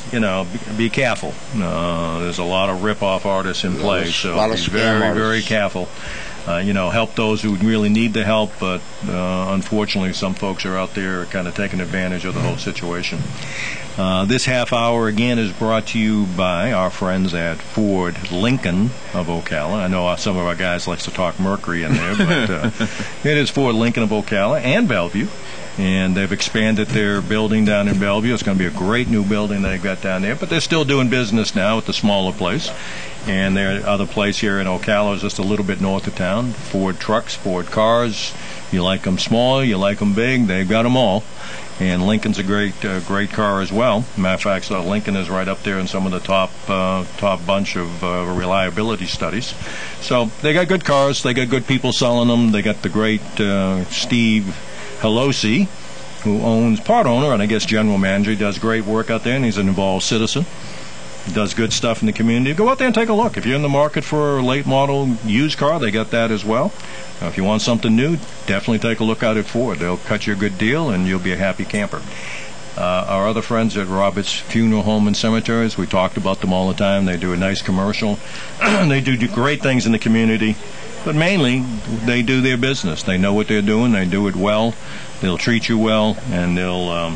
S2: be careful. There's a lot of rip-off artists in play, so be very, very careful. Help those who really need the help, but unfortunately some folks are out there kind of taking advantage of the whole situation. This half hour, again, is brought to you by our friends at Ford Lincoln of Ocala. I know some of our guys likes to talk Mercury in there, but it is Ford Lincoln of Ocala and Bellevue. And they've expanded their building down in Bellevue. It's going to be a great new building they've got down there. But they're still doing business now at the smaller place. And their other place here in Ocala is just a little bit north of town. Ford trucks, Ford cars. You like them small, you like them big. They've got them all. And Lincoln's a great car as well. Matter of fact, Lincoln is right up there in some of the top bunch of reliability studies. So they got good cars. They got good people selling them. They got the great Steve Helosi, who owns, part owner, and I guess general manager. He does great work out there, and he's an involved citizen. He does good stuff in the community. Go out there and take a look. If you're in the market for a late model used car, they got that as well. If you want something new, definitely take a look out at Ford. They'll cut you a good deal, and you'll be a happy camper. Our other friends at Roberts Funeral Home and Cemeteries, we talked about them all the time. They do a nice commercial. They do great things in the community. But mainly, they do their business. They know what they're doing. They do it well. They'll treat you well, and they'll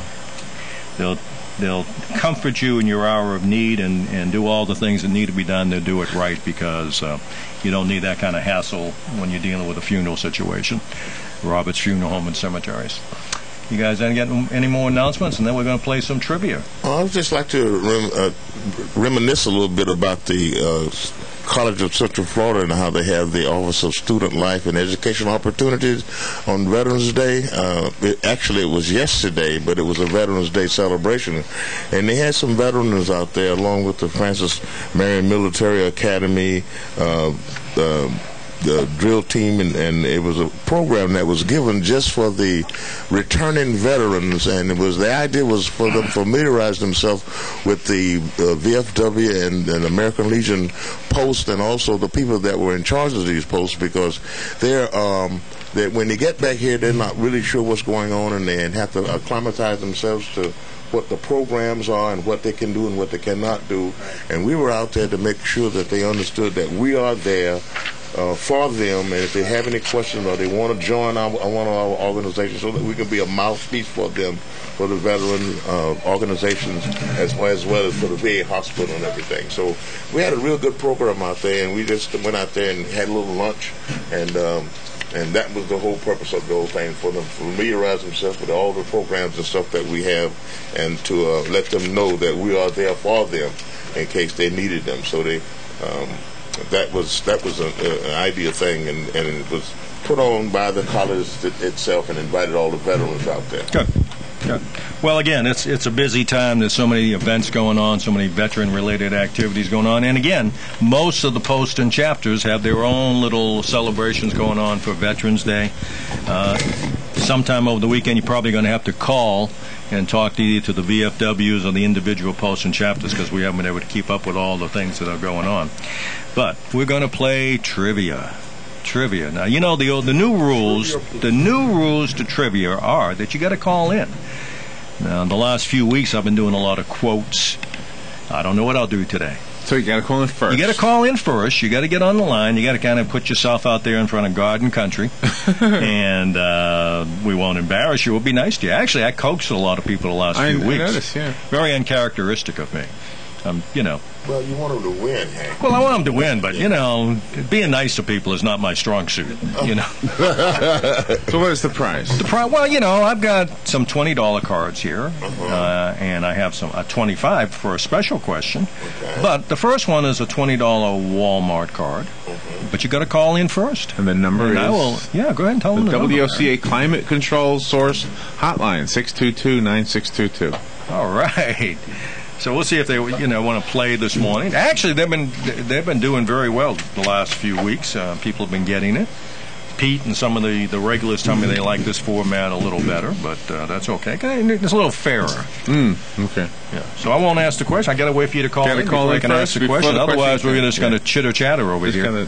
S2: comfort you in your hour of need and do all the things that need to be done. They'll do it right because you don't need that kind of hassle when you're dealing with a funeral situation. Roberts Funeral Home and Cemeteries. You guys any more announcements? And then we're going to play some trivia.
S5: I would just like to reminisce a little bit about the College of Central Florida and how they have the Office of Student Life and Educational Opportunities on Veterans Day. It was yesterday, but it was a Veterans Day celebration. And they had some veterans out there along with the Francis Marion Military Academy, the drill team, and it was a program that was given just for the returning veterans, and the idea was for them to familiarize themselves with the VFW and American Legion posts, and also the people that were in charge of these posts, because that when they get back here, they're not really sure what's going on, and they have to acclimatize themselves to what the programs are and what they can do and what they cannot do. And we were out there to make sure that they understood that we are there for them, and if they have any questions or they want to join one of our organizations, so that we can be a mouthpiece for them, for the veteran organizations, as well as for the VA hospital and everything. So we had a real good program out there, and we just went out there and had a little lunch, and that was the whole purpose of the whole thing, for them to familiarize themselves with all the programs and stuff that we have, and to let them know that we are there for them in case they needed them. So they that was an idea thing, and it was put on by the college itself and invited all the veterans out there.
S2: Good. Well, again, it's a busy time. There's so many events going on, so many veteran-related activities going on. And again, most of the posts and chapters have their own little celebrations going on for Veterans Day. Sometime over the weekend, you're probably going to have to call and talk to either to the VFWs or the individual posts and chapters, because we haven't been able to keep up with all the things that are going on. But we're going to play trivia. Now, you know, the new rules. The new rules to trivia are that you got to call in. Now, in the last few weeks, I've been doing a lot of quotes. I don't know what I'll do today.
S1: So you got to call in first.
S2: You got to call in first. You got to get on the line. You got to kind of put yourself out there in front of God and country, and we won't embarrass you. We'll be nice to you. Actually, I coaxed a lot of people the last few weeks.
S1: I noticed, yeah.
S2: Very uncharacteristic of me. You know.
S5: Well, you want them to win, Hank.
S2: Well, I want them to win, but, you know, being nice to people is not my strong suit, you know.
S1: So what is the prize?
S2: Well, you know, I've got some $20 cards here, and I have a $25 for a special question. Okay. But the first one is a $20 Walmart card. But you got to call in first.
S1: And the number is?
S2: Go ahead and tell them the number.
S1: WOCA Climate Control Source Hotline, 622-9622.
S2: All right. So we'll see if they, want to play this morning. Actually, they've been doing very well the last few weeks. People have been getting it. Pete and some of the regulars tell me they like this format a little better, but that's okay. It's a little fairer.
S1: Okay.
S2: Yeah. So I won't ask the question. I got to wait for you to call in before I can ask the question. Otherwise, we're just going to chitter-chatter over here.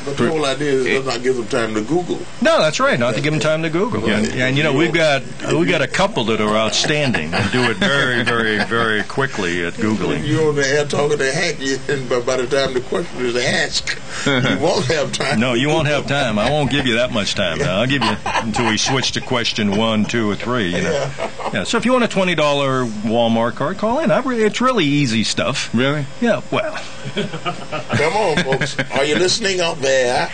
S5: But the whole idea is does not give them time to Google.
S2: No, that's right. Not to give them time to Google. And you know, we got a couple that are outstanding and do it very, very, very quickly at Googling.
S5: You're on the air talking to Hank, and by the time the question is asked, you won't have time.
S2: No, you won't have time. I won't give you that much time. Now I'll give you until we switch to question 1, 2, or 3. You know. Yeah. So if you want a $20 Walmart card, call in. It's really easy stuff.
S1: Really?
S2: Yeah. Well.
S5: Come on, folks. Are you listening out there?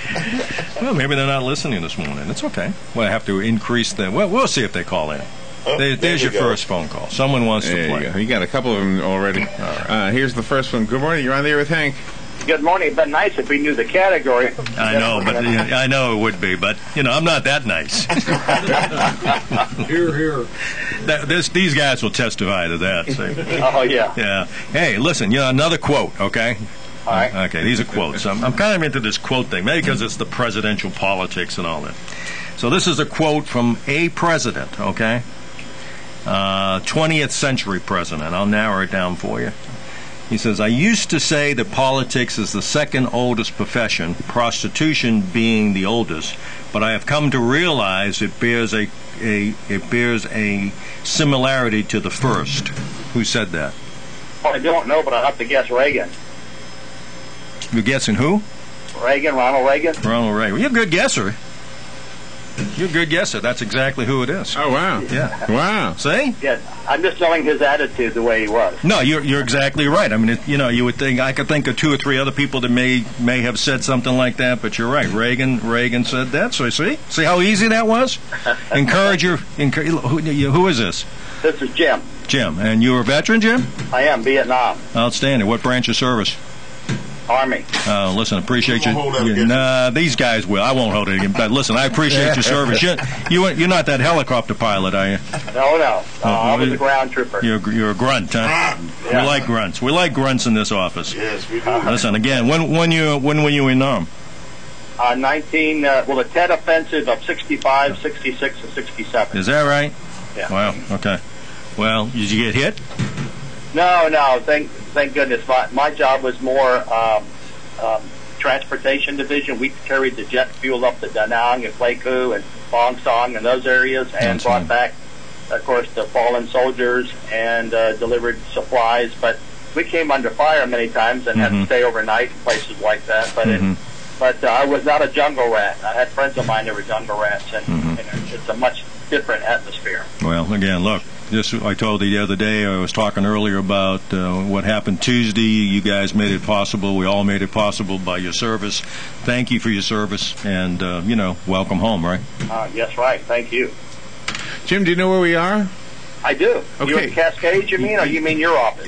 S2: Well, maybe they're not listening this morning. It's okay. Well, I have to increase them. Well, we'll see if they call in. There's your first phone call. Someone wants to play.
S1: You got a couple of them already.
S2: All right.
S1: Here's the first one. Good morning. You're on the air with Hank.
S18: Good morning. It'd been nice if we knew the category.
S2: I know, but I know it would be, but you know, I'm not that nice.
S10: Here, here.
S2: These guys will testify to that. So.
S18: Oh yeah.
S2: Yeah. Hey, listen. You know, another quote. Okay.
S18: All right.
S2: Okay. These are quotes. I'm kind of into this quote thing, maybe because it's the presidential politics and all that. So this is a quote from a president. Okay. 20th century president. I'll narrow it down for you. He says, I used to say that politics is the second oldest profession, prostitution being the oldest, but I have come to realize it bears a similarity to the first. Who said that?
S18: Well, I don't know, but I'll have to guess Reagan.
S2: You're guessing who?
S18: Ronald Reagan.
S2: Ronald Reagan. You're a good guesser. You're a good guesser. That's exactly who it is.
S1: Oh, wow.
S2: Yeah.
S1: Wow.
S2: See?
S18: Yeah, I'm just knowing his attitude the way he was.
S2: No, you're exactly right. I mean, you know, you would think I could think of 2 or 3 other people that may have said something like that, but you're right. Reagan said that. So see how easy that was. Who is this?
S18: This is Jim.
S2: Jim, and you're a veteran, Jim?
S18: I am, Vietnam.
S2: Outstanding. What branch of service?
S18: Army.
S2: Listen, appreciate you. Nah, these guys will. I won't hold it again. But listen, I appreciate your service. You're not that helicopter pilot, are you?
S18: No. I was a ground trooper.
S2: You're a grunt, huh?
S18: Yeah.
S2: We like grunts. We like grunts in this office.
S5: Yes, we do.
S2: Listen, again, when were you in Nam?
S18: The Tet Offensive of 65, 66, and 67.
S2: Is that right?
S18: Yeah.
S2: Wow. Okay. Well, did you get hit?
S18: No. Thank goodness. My job was more transportation division. We carried the jet fuel up to Da Nang and Pleiku and Bong Song and those areas, and brought back, of course, the fallen soldiers and delivered supplies. But we came under fire many times and had to stay overnight in places like that. But I was not a jungle rat. I had friends of mine that were jungle rats, and it's a much different atmosphere.
S2: Well, again, look. I told you the other day, I was talking earlier about what happened Tuesday. You guys made it possible. We all made it possible by your service. Thank you for your service, and, welcome home, right?
S18: Yes, right. Thank you.
S1: Jim, do you know where we are?
S18: I do.
S1: Okay.
S18: You in Cascades, you mean, or you mean your office?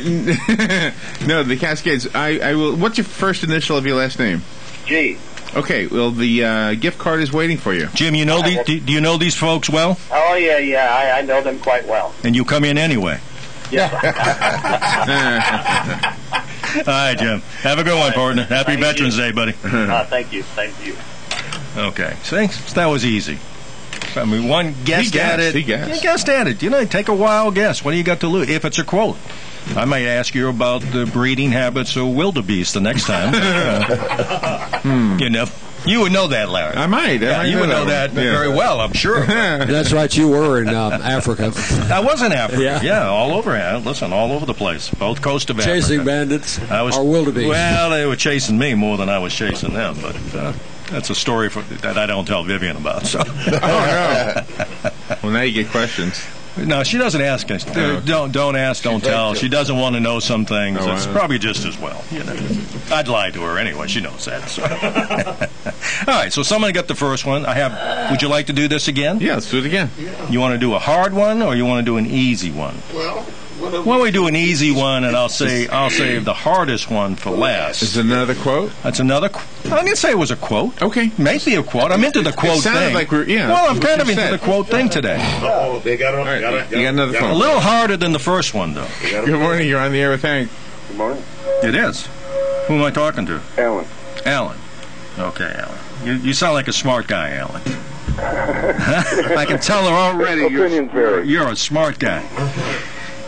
S1: No, the Cascades. I will. What's your first initial of your last name?
S18: G.
S1: Okay, well, the gift card is waiting for you.
S2: Jim, do you know these folks well?
S18: Oh, yeah, I know them quite well.
S2: And you come in anyway?
S18: Yeah.
S2: All right, Jim. Have a good one, partner. Happy Veterans Day, buddy.
S18: Thank you.
S2: Okay, see? That was easy. I mean, one guessed at it.
S1: He guessed.
S2: You guessed at it. You know, take a wild guess. What do you got to lose? If it's a quote. I might ask you about the breeding habits of wildebeest the next time. You would know that, Larry.
S1: I might.
S2: You would know that very well, I'm sure.
S10: That's right. You were in Africa.
S2: I was in Africa. Yeah, all over. Listen, all over the place, both coasts of Africa.
S10: Chasing bandits or wildebeest.
S2: Well, they were chasing me more than I was chasing them, but that's a story that I don't tell Vivian about. So.
S1: Oh, no. Well, now you get questions.
S2: No, she doesn't ask us. Don't ask, don't tell. She doesn't want to know some things. It's probably just as well. I'd lie to her anyway. She knows that. So. All right, so somebody got the first one. Would you like to do this again?
S1: Yeah, let's do it again.
S2: Yeah. You want to do a hard one, or you want to do an easy one?
S5: Well,
S2: why don't we do an easy one, and I'll save the hardest one for last.
S1: Is it another quote?
S2: That's another. I didn't say it was a quote.
S1: Okay,
S2: maybe a quote. I'm into the quote thing.
S1: Like well,
S2: I'm kind of into the quote thing today.
S5: Oh, they got
S1: another phone.
S2: A little harder than the first one, though.
S1: Good morning. You're on the air with Hank.
S9: Good morning.
S2: It is. Who am I talking to?
S9: Alan.
S2: Alan. Okay, Alan. You sound like a smart guy, Alan. I can tell her already.
S9: Opinions vary.
S2: You're a smart guy.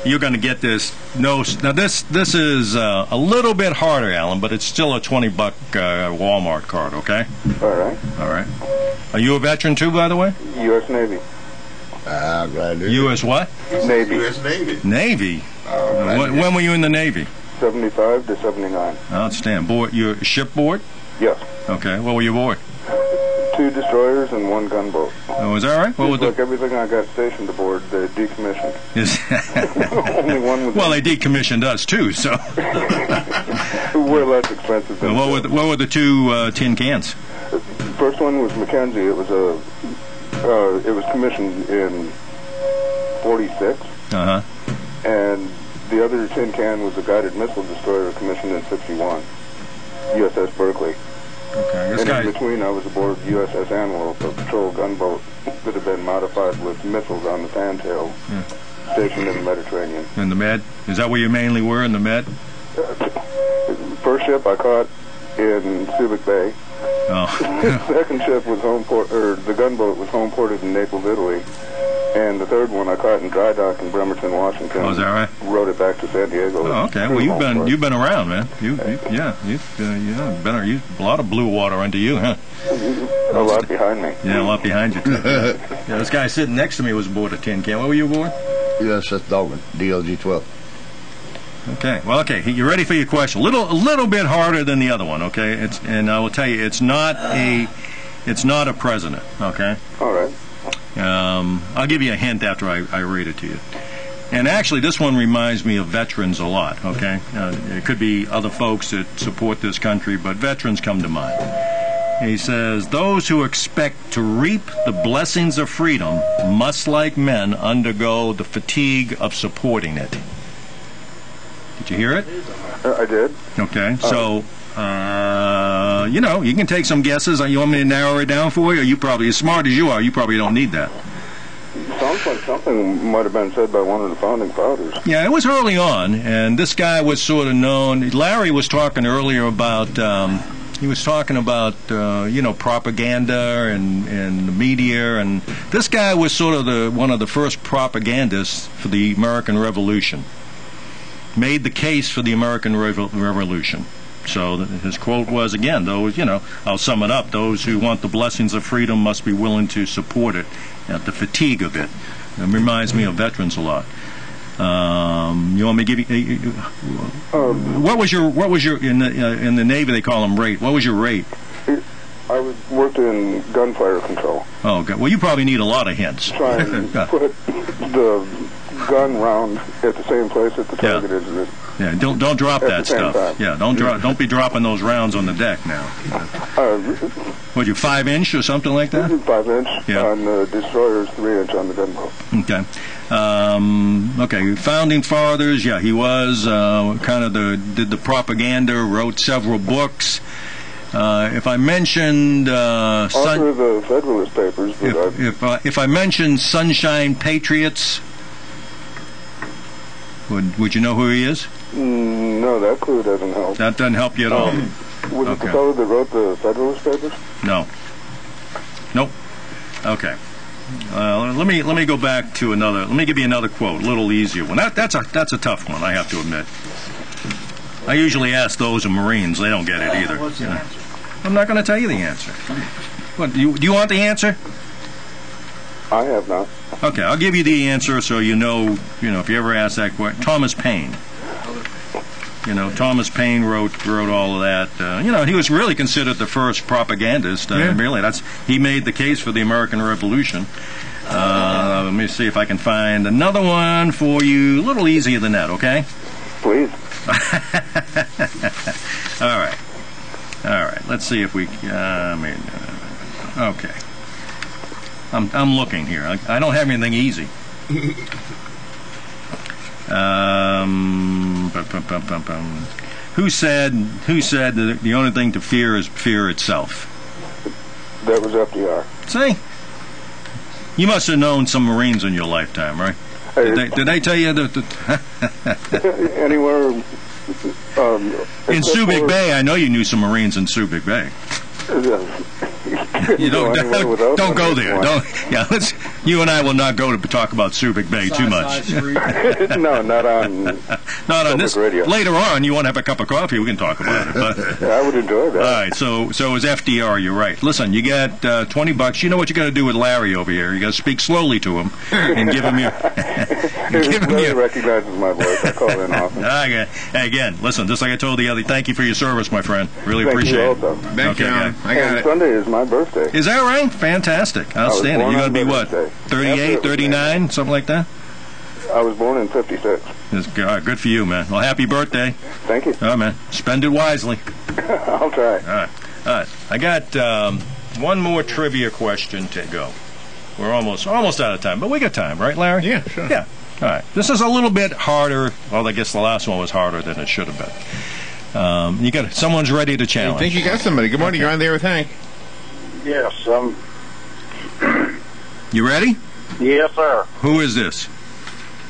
S2: you're going to get this. Now this is a little bit harder, Alan, but it's still a $20 Walmart card. Okay.
S19: All right.
S2: All right. Are you a veteran too, by the way?
S19: U.S. Navy.
S17: Glad to.
S2: U.S. what?
S19: Navy.
S5: U.S. Navy.
S2: Navy. When were you in the Navy?
S19: 75 to 79.
S2: Outstanding. Board, you're shipboard?
S19: Yes.
S2: Okay. What were you aboard?
S19: 2 destroyers and 1 gunboat.
S2: Oh, is that right? What
S19: Just like everything I got stationed aboard, they decommissioned. Only one was.
S2: Well, they decommissioned us too, so.
S19: We're less expensive than.
S2: What were the 2 tin cans?
S19: First one was Mackenzie. It was commissioned in 46.
S2: Uh huh.
S19: And the other tin can was a guided missile destroyer commissioned in 61. USS Berkeley.
S2: Okay.
S19: And in between, I was aboard USS Antelope, a patrol gunboat that had been modified with missiles on the fantail, stationed in the Mediterranean.
S2: In the Med? Is that where you mainly were, in the Med?
S19: First ship I caught in Subic Bay.
S2: Oh.
S19: Second ship was the gunboat was home ported in Naples, Italy. And the third one I caught in dry dock in Bremerton, Washington.
S2: Oh, is that right?
S19: Rode it back to San Diego.
S2: Oh, okay. Well, you've been around, man. You've been a lot of blue water under you, huh?
S19: A lot behind me.
S2: Yeah, a lot behind you too. Yeah, this guy sitting next to me was aboard a tin can. What were you aboard?
S17: USS Dolphin, DLG-12.
S2: Okay. Well, okay. You ready for your question? A little bit harder than the other one. Okay. And I will tell you, it's not a president. Okay.
S19: All right.
S2: I'll give you a hint after I read it to you. And actually, this one reminds me of veterans a lot, okay? It could be other folks that support this country, but veterans come to mind. He says, those who expect to reap the blessings of freedom must, like men, undergo the fatigue of supporting it. Did you hear it?
S19: I did.
S2: Okay, so... you can take some guesses. You want me to narrow it down for you? Or you probably, as smart as you are, you probably don't need that.
S19: Sounds like something might have been said by one of the founding fathers.
S2: Yeah, it was early on, and this guy was sort of known. Larry was talking earlier about, propaganda and the media, and this guy was sort of one of the first propagandists for the American Revolution. Made the case for the American Revolution. So his quote was, again, I'll sum it up, those who want the blessings of freedom must be willing to support it at the fatigue of it. It reminds me of veterans a lot. You want me to give you... what was your in the Navy, they call them rate. What was your rate?
S19: I worked in gunfire control.
S2: Oh, okay. Well, you probably need a lot of hints.
S19: Try and put the gun round at the same place that the target is.
S2: Yeah, don't drop that stuff. Time. Yeah, don't be dropping those rounds on the deck now. What, you 5-inch or something like that?
S19: 5-inch on the destroyers, 3-inch on the gunboat.
S2: Okay. Okay, founding fathers. Yeah, he was did the propaganda, wrote several books. If I mentioned
S19: author of the Federalist Papers,
S2: if I mentioned Sunshine Patriots, would you know who he is?
S19: No, that clue doesn't help.
S2: That doesn't help you at all.
S19: Was it the fellow that wrote the Federalist Papers?
S2: No. Nope. Okay. Let me go back to another. Let me give you another quote, a little easier one. That's a tough one, I have to admit. I usually ask those of Marines. They don't get it either.
S20: What's the answer?
S2: I'm not going to tell you the answer. What, do you want the answer?
S19: I have not.
S2: Okay, I'll give you the answer so you know, if you ever ask that question. Thomas Paine. Thomas Paine wrote all of that. He was really considered the first propagandist. Really, he made the case for the American Revolution. Let me see if I can find another one for you, a little easier than that. Okay?
S19: Please.
S2: All right. Let's see if we. Okay. I'm looking here. I don't have anything easy. Who said that the only thing to fear is fear itself?
S19: That was FDR.
S2: See? You must have known some Marines in your lifetime, right? Did they tell you that?
S19: Anywhere.
S2: In Subic Bay, I know you knew some Marines in Subic Bay. You don't go there. You and I will not go to talk about Subic Bay too much.
S19: No, not on.
S2: Not on this.
S19: Radio.
S2: Later on, you want to have a cup of coffee, we can talk about it. But,
S19: I would enjoy that.
S2: all right, so is FDR, you're right. Listen, you got $20. You know what you got to do with Larry over here. You got to speak slowly to him and give him your...
S19: He recognizes my voice. I call in often.
S2: Okay. Hey, again, listen, just like I told the other, thank you for your service, my friend. Really appreciate it.
S19: Also.
S1: Thank you.
S2: Okay,
S1: I got it.
S19: Sunday is my birthday.
S2: Is that right? Fantastic. Outstanding. You're going to be what? 38, 39, something like that?
S19: I was born in 56.
S2: Good for you, man. Well, happy birthday.
S19: Thank you.
S2: All right, man. Spend it wisely.
S19: I'll try.
S2: All right. I got one more trivia question to go. We're almost out of time, but we got time, right, Larry?
S1: Yeah, sure.
S2: Yeah. All right. This is a little bit harder. Well, I guess the last one was harder than it should have been. You got someone's ready to challenge.
S1: I think you got somebody. Good morning. You're on there with Hank.
S20: Yes.
S2: You ready?
S20: Yes, sir.
S2: Who is this?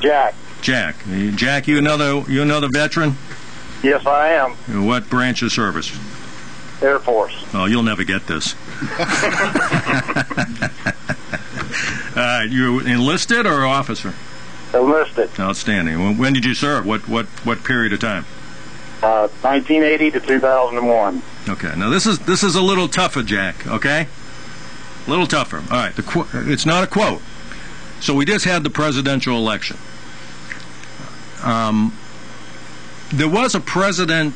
S20: Jack.
S2: Jack. Jack, you another veteran?
S20: Yes, I am.
S2: What branch of service?
S20: Air Force.
S2: Oh, you'll never get this. You enlisted or officer?
S20: Enlisted.
S2: Outstanding. When did you serve? What period of time?
S20: 1980 to 2001.
S2: Okay. Now this is a little tougher, Jack. Okay. A little tougher. All right. It's not a quote. So we just had the presidential election. There was a president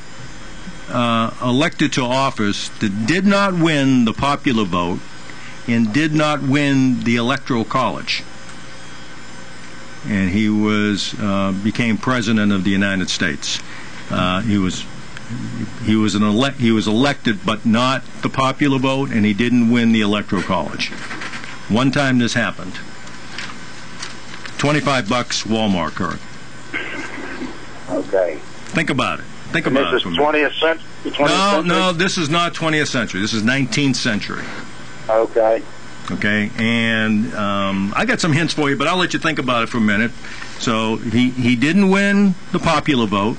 S2: elected to office that did not win the popular vote and did not win the electoral college. And he became president of the United States. He was elected, but not the popular vote, and he didn't win the electoral college. One time this happened. $25 Walmart card.
S20: Okay.
S2: Think about it. Think about it.
S20: This is 20th century?
S2: No, this is not 20th century. This is 19th century.
S20: Okay.
S2: Okay, and I got some hints for you, but I'll let you think about it for a minute. So he didn't win the popular vote,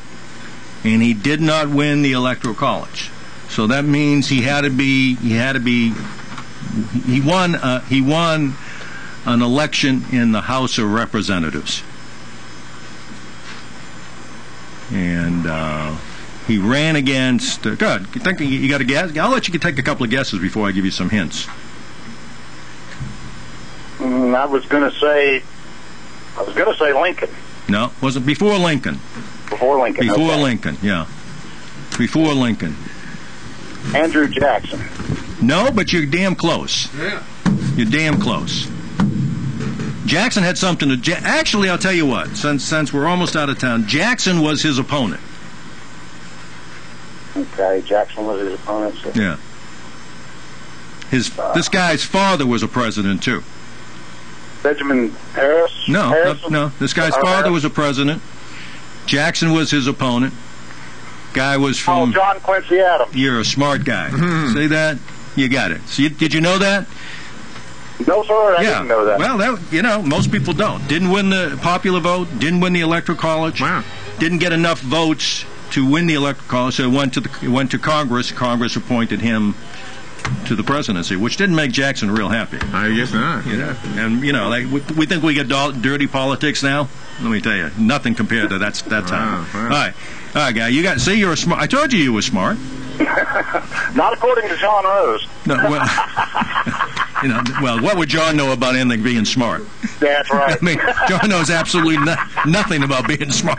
S2: and he did not win the electoral college. So that means he won an election in the House of Representatives. And he ran against. Good. You think you got a guess? I'll let you take a couple of guesses before I give you some hints.
S20: I was going to say Lincoln.
S2: No, was it before Lincoln?
S20: Before Lincoln.
S2: Before
S20: okay.
S2: Lincoln, yeah. Before Lincoln.
S20: Andrew Jackson.
S2: No, but you're damn close.
S1: Yeah.
S2: You're damn close. Jackson had something to... Actually, I'll tell you what. Since we're almost out of town, Jackson was his opponent.
S20: Okay, Jackson was his opponent. So.
S2: Yeah. This guy's father was a president, too.
S20: Benjamin Harris?
S2: No. This guy's father was a president. Jackson was his opponent. Guy was from...
S20: Oh, John Quincy Adams.
S2: You're a smart guy. See that? You got it. So did you know that?
S20: No, sir, I didn't know that.
S2: Well, most people don't. Didn't win the popular vote, didn't win the electoral college, didn't get enough votes to win the electoral college, so it went to Congress. Congress appointed him to the presidency, which didn't make Jackson real happy.
S1: I guess not.
S2: And, we think we get dirty politics now. Let me tell you, nothing compared to that time.
S1: Wow.
S2: All right, guy, you're a smart... I told you were smart.
S20: Not according to John Rose.
S2: No, well, what would John know about anything being smart?
S20: That's right.
S2: I mean, John knows absolutely nothing about being smart.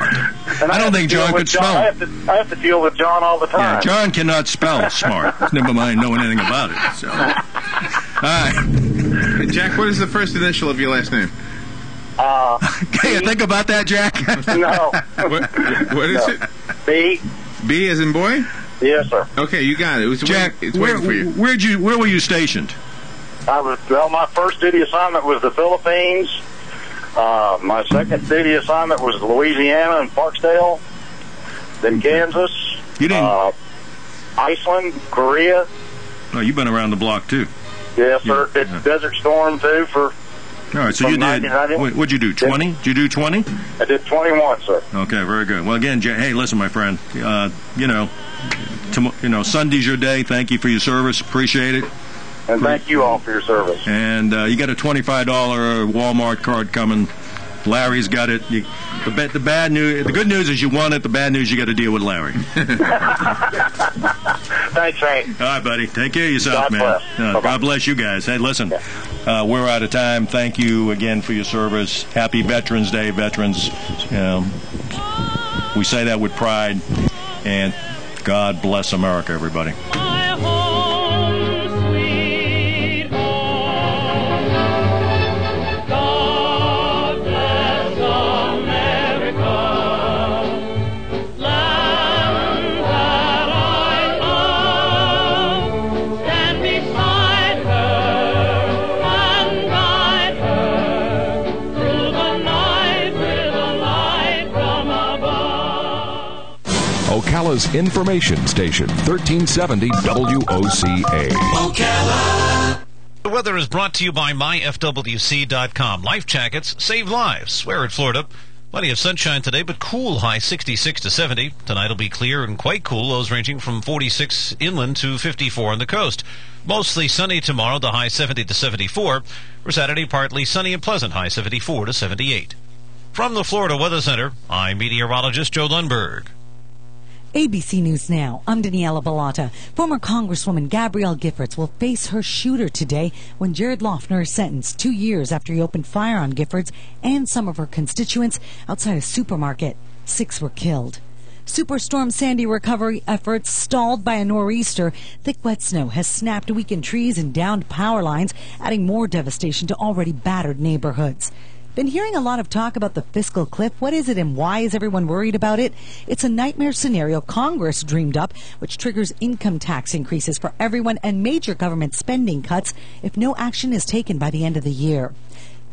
S20: And
S2: I don't think John could spell.
S20: I have to deal with John all the time.
S2: Yeah, John cannot spell smart. Never mind knowing anything about it. So, all right.
S1: Hey, Jack, what is the first initial of your last name?
S2: Can you think about that, Jack?
S20: No.
S1: What is it?
S20: B.
S1: B as in boy?
S20: Yes, sir.
S1: Okay, you got it.
S2: Jack,
S1: it's waiting for you.
S2: Where were you stationed?
S20: My first duty assignment was the Philippines. My second duty assignment was Louisiana and Parksdale. Then Kansas.
S2: You didn't...
S20: Iceland, Korea.
S2: Oh, you've been around the block, too.
S20: Yes, sir. Did Desert Storm, too, for...
S2: All right, so you did... What'd you do, 20? Did you do 20?
S20: I did 21, sir.
S2: Okay, very good. Well, again, hey, listen, my friend, Sunday's your day. Thank you for your service. Appreciate it.
S20: And thank you all for your service.
S2: And you got a $25 Walmart card coming. Larry's got it. The good news is you won it. The bad news, you got to deal with Larry.
S20: Thanks, Hank.
S2: All right, buddy. Take care of yourself,
S20: God
S2: man. God bless you guys. Hey, listen, we're out of time. Thank you again for your service. Happy Veterans Day, veterans. We say that with pride. And God bless America, everybody.
S21: Ocala's information station, 1370 WOCA.
S22: Ocala. The weather is brought to you by myfwc.com. Life jackets save lives. Wear it, Florida. Plenty of sunshine today, but cool, high 66 to 70. Tonight will be clear and quite cool, lows ranging from 46 inland to 54 on the coast. Mostly sunny tomorrow, the high 70 to 74. For Saturday, partly sunny and pleasant, high 74 to 78. From the Florida Weather Center, I'm meteorologist Joe Lundberg.
S23: ABC News Now. I'm Daniela Bellotta. Former Congresswoman Gabrielle Giffords will face her shooter today when Jared Loughner is sentenced 2 years after he opened fire on Giffords and some of her constituents outside a supermarket. 6 were killed. Superstorm Sandy recovery efforts stalled by a nor'easter. Thick wet snow has snapped weakened trees and downed power lines, adding more devastation to already battered neighborhoods. Been hearing a lot of talk about the fiscal cliff. What is it and why is everyone worried about it? It's a nightmare scenario Congress dreamed up, which triggers income tax increases for everyone and major government spending cuts if no action is taken by the end of the year.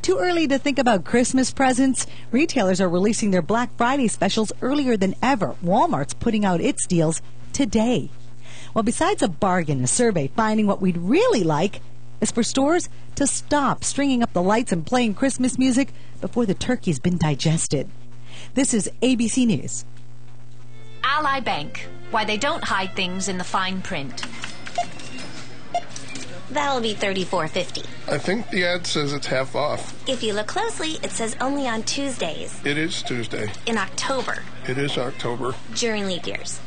S23: Too early to think about Christmas presents? Retailers are releasing their Black Friday specials earlier than ever. Walmart's putting out its deals today. Well, besides a bargain, a survey finding what we'd really like is for stores to stop stringing up the lights and playing Christmas music before the turkey's been digested. This is ABC News.
S24: Ally Bank. Why they don't hide things in the fine print.
S25: That'll be $34.50.
S26: I think the ad says it's half off.
S25: If you look closely, it says only on Tuesdays.
S26: It is Tuesday.
S25: In October.
S26: It is October.
S25: During leap years.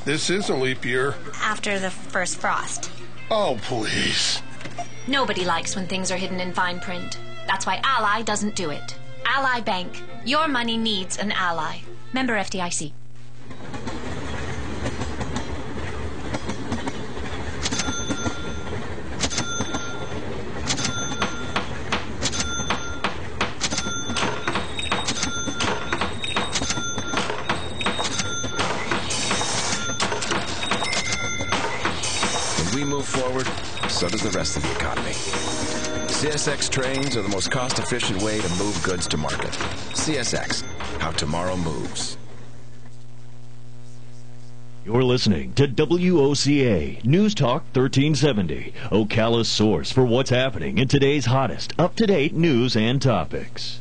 S26: This is a leap year.
S25: After the first frost.
S26: Oh, please.
S24: Nobody likes when things are hidden in fine print. That's why Ally doesn't do it. Ally Bank. Your money needs an ally. Member FDIC.
S27: When we move forward, so does the rest of the economy. CSX trains are the most cost-efficient way to move goods to market. CSX, how tomorrow moves.
S28: You're listening to WOCA News Talk 1370, Ocala's source for what's happening in today's hottest, up-to-date news and topics.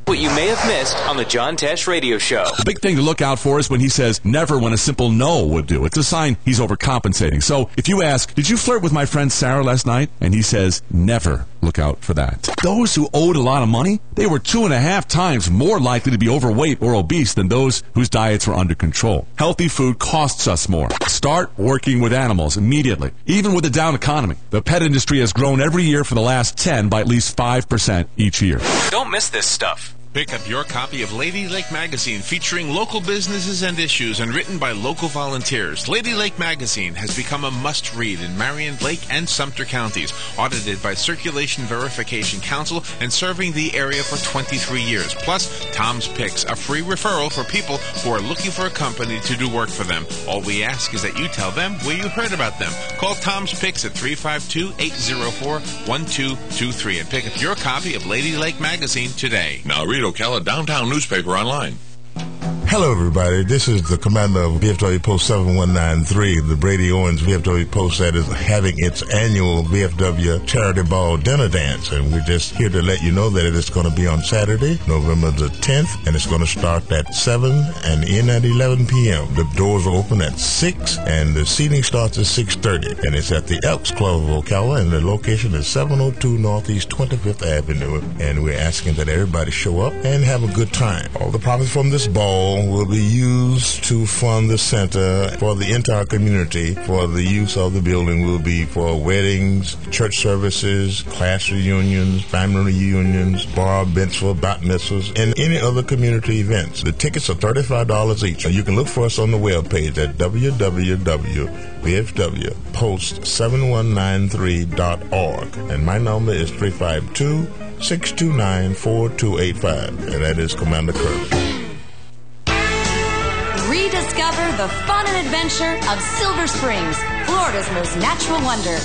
S29: What you may have missed on the John Tesh Radio Show.
S30: The big thing to look out for is when he says never when a simple no would do. It's a sign he's overcompensating. So if you ask, did you flirt with my friend Sarah last night? And he says, never. Look out for that. Those who owed a lot of money, they were 2.5 times more likely to be overweight or obese than those whose diets were under control. Healthy food costs us more. Start working with animals immediately. Even with a down economy, the pet industry has grown every year for the last 10 by at least 5% each year.
S29: Don't miss this stuff.
S12: Pick up your copy of Lady Lake Magazine featuring local businesses and issues and written by local volunteers. Lady Lake Magazine has become a must-read in Marion, Lake, and Sumter counties, audited by Circulation Verification Council and serving the area for 23 years. Plus, Tom's Picks, a free referral for people who are looking for a company to do work for them. All we ask is that you tell them where you heard about them. Call Tom's Picks at 352-804-1223 and pick up your copy of Lady Lake Magazine today.
S13: Now read Ocala Downtown newspaper online.
S3: Hello, everybody. This is the commander of VFW Post 7193, the Brady Owens VFW Post that is having its annual VFW Charity Ball Dinner Dance. And we're just here to let you know that it is going to be on Saturday, November the 10th, and it's going to start at 7 and end at 11 p.m. The doors are open at 6, and the seating starts at 6:30. And it's at the Elks Club of Ocala, and the location is 702 Northeast 25th Avenue. And we're asking that everybody show up and have a good time. All the profits from this ball will be used to fund the center for the entire community. For the use of the building will be for weddings, church services, class reunions, family reunions, bar mitzvah, bat mitzvahs, and any other community events. The tickets are $35 each. You can look for us on the webpage at www.vfwpost7193.org. And my number is 352-629-4285. And that is Commander Kirby.
S4: Rediscover the fun and adventure of Silver Springs, Florida's most natural wonder.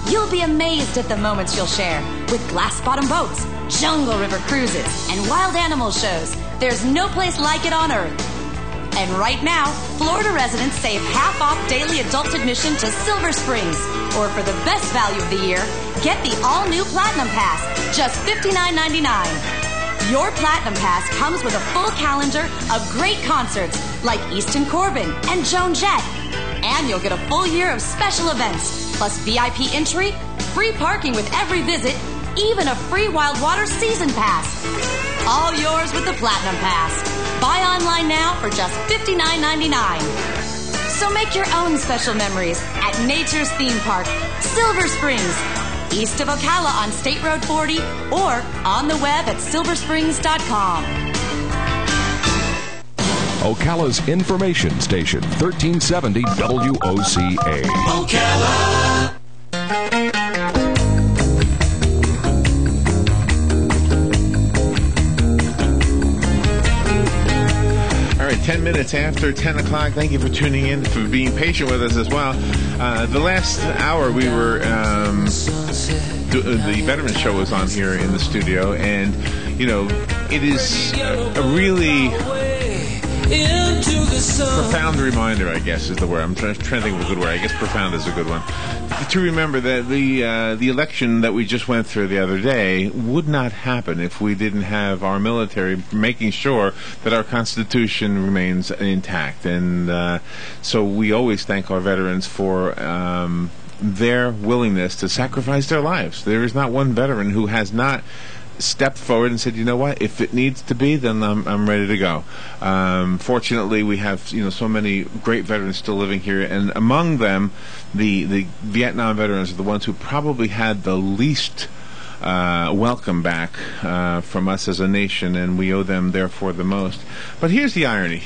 S4: You'll be amazed at the moments you'll share with glass-bottom boats, jungle river cruises, and wild animal shows. There's no place like it on Earth. And right now, Florida residents save half off daily adult admission to Silver Springs. Or for the best value of the year, get the all-new Platinum Pass, just $59.99. Your Platinum Pass comes with a full calendar of great concerts like Easton Corbin and Joan Jett. And you'll get a full year of special events, plus VIP entry, free parking with every visit, even a free Wild Water Season Pass. All yours with the Platinum Pass. Buy online now for just $59.99. So make your own special memories at Nature's Theme Park, Silver Springs, east of Ocala on State Road 40, or on the web at silversprings.com.
S21: Ocala's information station, 1370 WOCA.
S6: Ocala.
S1: All right, 10 minutes after 10 o'clock. Thank you for tuning in, for being patient with us as well. The last hour we were, the Veterans Show was on here in the studio, and, you know, it is a really profound reminder, I guess, is the word. I'm trying to think of a good word. I guess profound is a good one. To remember that the election that we just went through the other day would not happen if we didn't have our military making sure that our Constitution remains intact. And so we always thank our veterans for their willingness to sacrifice their lives. There is not one veteran who has not stepped forward and said, you know what, if it needs to be, then I'm ready to go. Fortunately, we have so many great veterans still living here, and among them, the Vietnam veterans are the ones who probably had the least welcome back from us as a nation, and we owe them therefore the most. But here's the irony.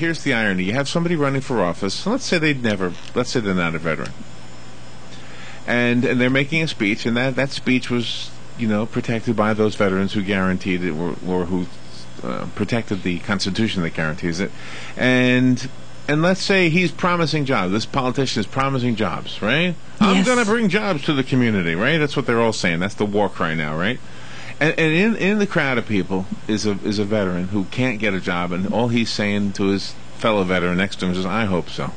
S1: You have somebody running for office. So let's say they're not a veteran, and they're making a speech, and that speech was protected by those veterans who guaranteed it, or who protected the Constitution that guarantees it. And let's say he's promising jobs. This politician is promising jobs, right? Yes. I'm going to bring jobs to the community, right? That's what they're all saying. That's the war cry now, right? And in the crowd of people is a veteran who can't get a job, and all he's saying to his fellow veteran next to him is, I hope so.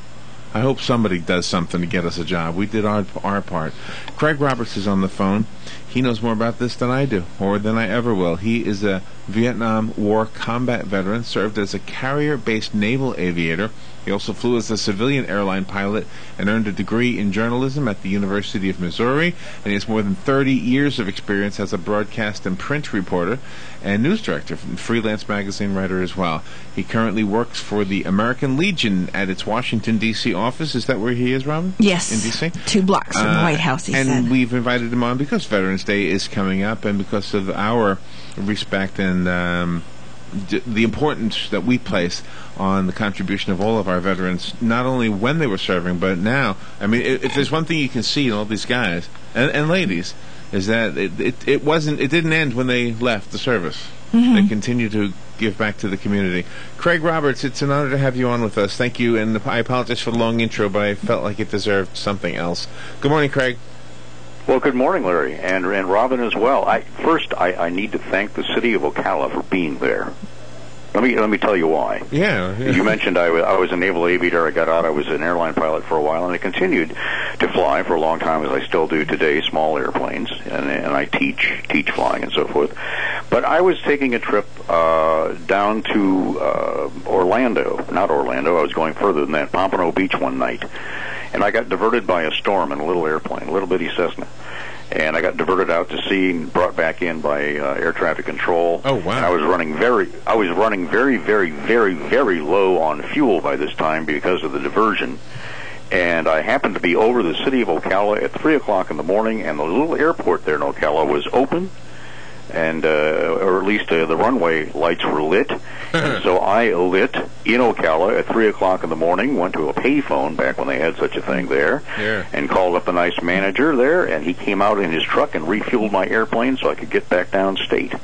S1: I hope somebody does something to get us a job. We did our part. Craig Roberts is on the phone. He knows more about this than I do, or than I ever will. He is a Vietnam War combat veteran, served as a carrier-based naval aviator. He also flew as a civilian airline pilot and earned a degree in journalism at the University of Missouri. And he has more than 30 years of experience as a broadcast and print reporter and news director, freelance magazine writer as well. He currently works for the American Legion at its Washington, D.C. office. Is that where he is, Robin?
S7: Yes.
S1: In D.C.?
S7: 2 blocks from the White House, he said.
S1: And we've invited him on because Veterans Day is coming up, and because of our respect and the importance that we place on the contribution of all of our veterans, not only when they were serving, but now. I mean, if there's one thing you can see in all these guys and ladies, is that it didn't end when they left the service. Mm-hmm. They continue to give back to the community. Craig Roberts, it's an honor to have you on with us. Thank you, and I apologize for the long intro, but I felt like it deserved something else. Good morning, Craig.
S8: Well, good morning, Larry, and Robin as well. First, I need to thank the city of Ocala for being there.
S20: Let me tell you why.
S1: Yeah.
S20: You mentioned I was a naval aviator. I got out. I was an airline pilot for a while, and I continued to fly for a long time, as I still do today, small airplanes, and I teach flying and so forth. But I was taking a trip down to Orlando. Not Orlando. I was going further than that, Pompano Beach one night, and I got diverted by a storm in a little airplane, a little bitty Cessna. And I got diverted out to sea and brought back in by air traffic control.
S1: Oh, wow.
S20: And I was running very, very low on fuel by this time because of the diversion. And I happened to be over the city of Ocala at 3 o'clock in the morning, and the little airport there in Ocala was open, and or at least the runway lights were lit. And so I lit in Ocala at 3 o'clock in the morning, went to a payphone back when they had such a thing there, and called up a nice manager there, and he came out in his truck and refueled my airplane so I could get back downstate.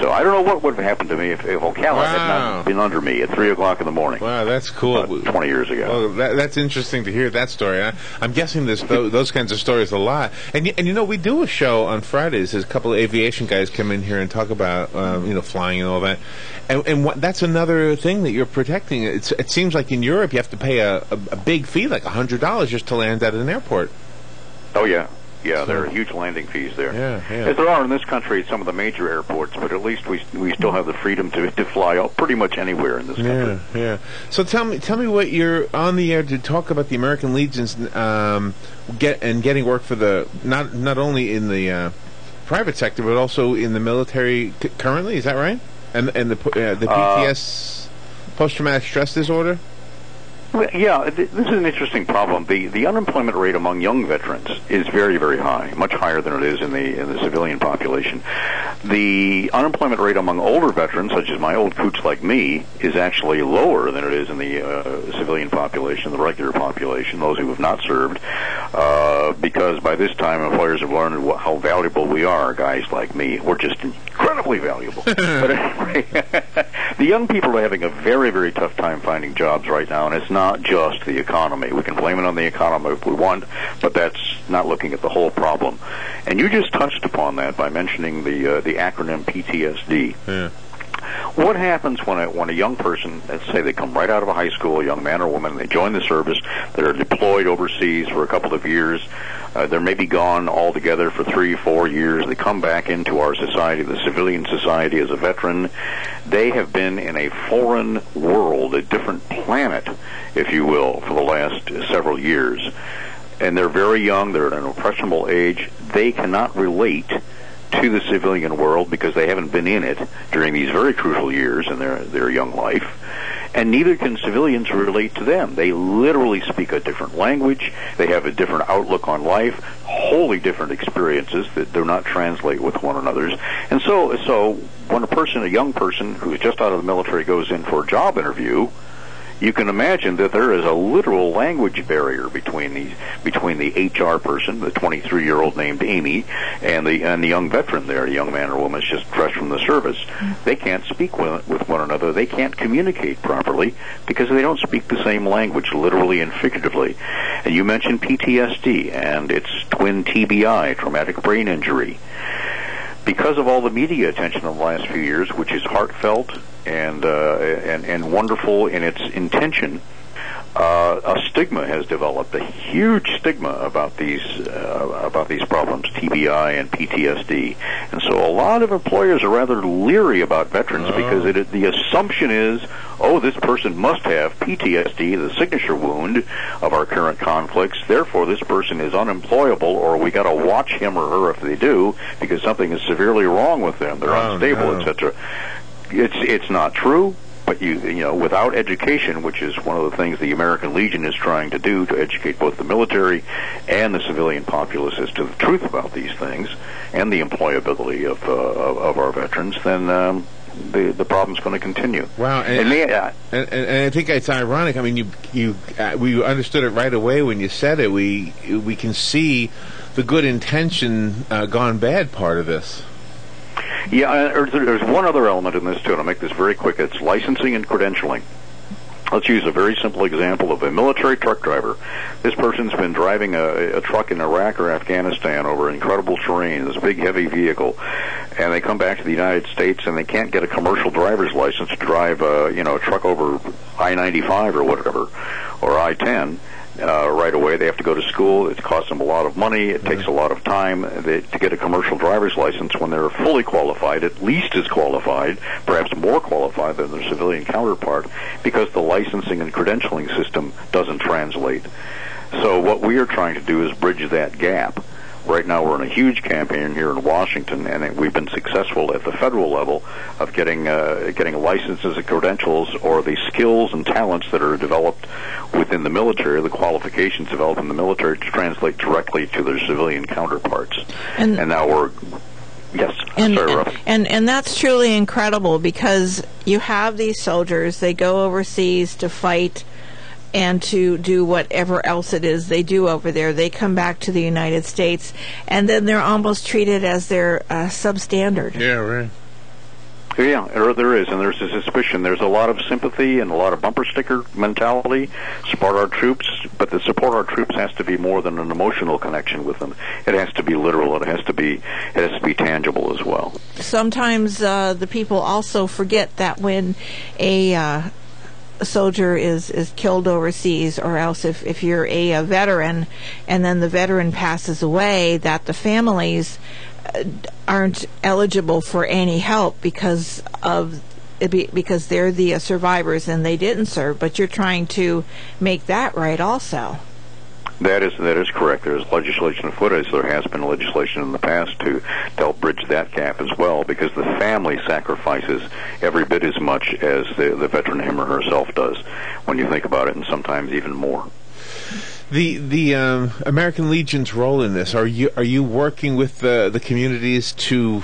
S20: So I don't know what would have happened to me if Ocala had not been under me at 3 o'clock in the morning.
S1: Wow, that's cool.
S20: 20 years ago.
S1: Well, that's interesting to hear that story. I'm guessing those kinds of stories a lot. And you know, we do a show on Fridays. There's a couple of aviation guys come in here and talk about flying and all that. And that's another thing that you're protecting. It seems like in Europe you have to pay a big fee, like $100, just to land at an airport.
S20: Oh, yeah. Yeah, there are huge landing fees there.
S1: Yeah.
S20: As there are in this country at some of the major airports, but at least we still have the freedom to fly out pretty much anywhere in this country.
S1: Yeah. So tell me what you're on the air to talk about the American Legions getting work for the not only in the private sector but also in the military currently. Is that right? And the PTS, post-traumatic stress disorder.
S20: Well, yeah, this is an interesting problem. The unemployment rate among young veterans is very, very high, much higher than it is in the civilian population. The unemployment rate among older veterans, such as my old coots like me, is actually lower than it is in the civilian population, the regular population, those who have not served, because by this time employers have learned how valuable we are, guys like me. We're just incredibly valuable. But anyway, the young people are having a very, very tough time finding jobs right now, and it's not just the economy. We can blame it on the economy if we want, but that's not looking at the whole problem. And you just touched upon that by mentioning the acronym PTSD.
S1: Yeah.
S20: What happens when a young person, let's say they come right out of a high school, a young man or woman, they join the service, they're deployed overseas for a couple of years, they're maybe gone altogether for 3-4 years, they come back into our society, the civilian society as a veteran, they have been in a foreign world, a different planet, if you will, for the last several years. And they're very young, they're at an impressionable age, they cannot relate to the civilian world because they haven't been in it during these very crucial years in their young life, and neither can civilians relate to them. They literally speak a different language, they have a different outlook on life, wholly different experiences that do not translate with one another's. And so when a young person who's just out of the military goes in for a job interview, you can imagine that there is a literal language barrier between the HR person, the 23-year-old named Amy, and the young veteran there, a young man or woman just fresh from the service. They can't speak with one another. They can't communicate properly because they don't speak the same language, literally and figuratively. And you mentioned PTSD and its twin TBI, traumatic brain injury. Because of all the media attention in the last few years, which is heartfelt and wonderful in its intention, a stigma has developed, a huge stigma about these problems, TBI and PTSD. And so a lot of employers are rather leery about veterans because the assumption is, oh, this person must have PTSD, the signature wound of our current conflicts, therefore this person is unemployable, or we got to watch him or her if they do because something is severely wrong with them, they're unstable, etc. It's not true. But you know, without education, which is one of the things the American Legion is trying to do, to educate both the military and the civilian populace as to the truth about these things and the employability of our veterans, then the problem's going to continue.
S1: Wow, and I think it's ironic. I mean, we understood it right away when you said it. We can see the good intention gone bad part of this.
S20: Yeah, there's one other element in this, too, and I'll make this very quick. It's licensing and credentialing. Let's use a very simple example of a military truck driver. This person's been driving a truck in Iraq or Afghanistan over incredible terrain, this big, heavy vehicle, and they come back to the United States and they can't get a commercial driver's license to drive a truck over I-95 or whatever, or I-10. Right away. They have to go to school. It costs them a lot of money. It takes a lot of time to get a commercial driver's license when they're fully qualified, at least as qualified, perhaps more qualified than their civilian counterpart, because the licensing and credentialing system doesn't translate. So what we are trying to do is bridge that gap. Right now we're in a huge campaign here in Washington, and we've been successful at the federal level of getting licenses and credentials, or the skills and talents that are developed within the military, the qualifications developed in the military, to translate directly to their civilian counterparts. And now we're... Yes.
S5: And that's truly incredible, because you have these soldiers, they go overseas to fight and to do whatever else it is they do over there. They come back to the United States, and then they're almost treated as their substandard.
S1: Yeah, right.
S20: Yeah, there is, and there's a suspicion. There's a lot of sympathy and a lot of bumper sticker mentality. Support our troops, but the support our troops has to be more than an emotional connection with them. It has to be literal. It has to be tangible as well.
S5: Sometimes the people also forget that when a soldier is killed overseas, or else if you're a veteran and then the veteran passes away, that the families aren't eligible for any help because they're the survivors and they didn't serve. But you're trying to make that right also.
S20: That is correct. There's legislation afoot, as there has been legislation in the past, to help bridge that gap as well, because the family sacrifices every bit as much as the veteran, him or herself, does, when you think about it, and sometimes even more.
S1: The American Legion's role in this, are you working with the communities to,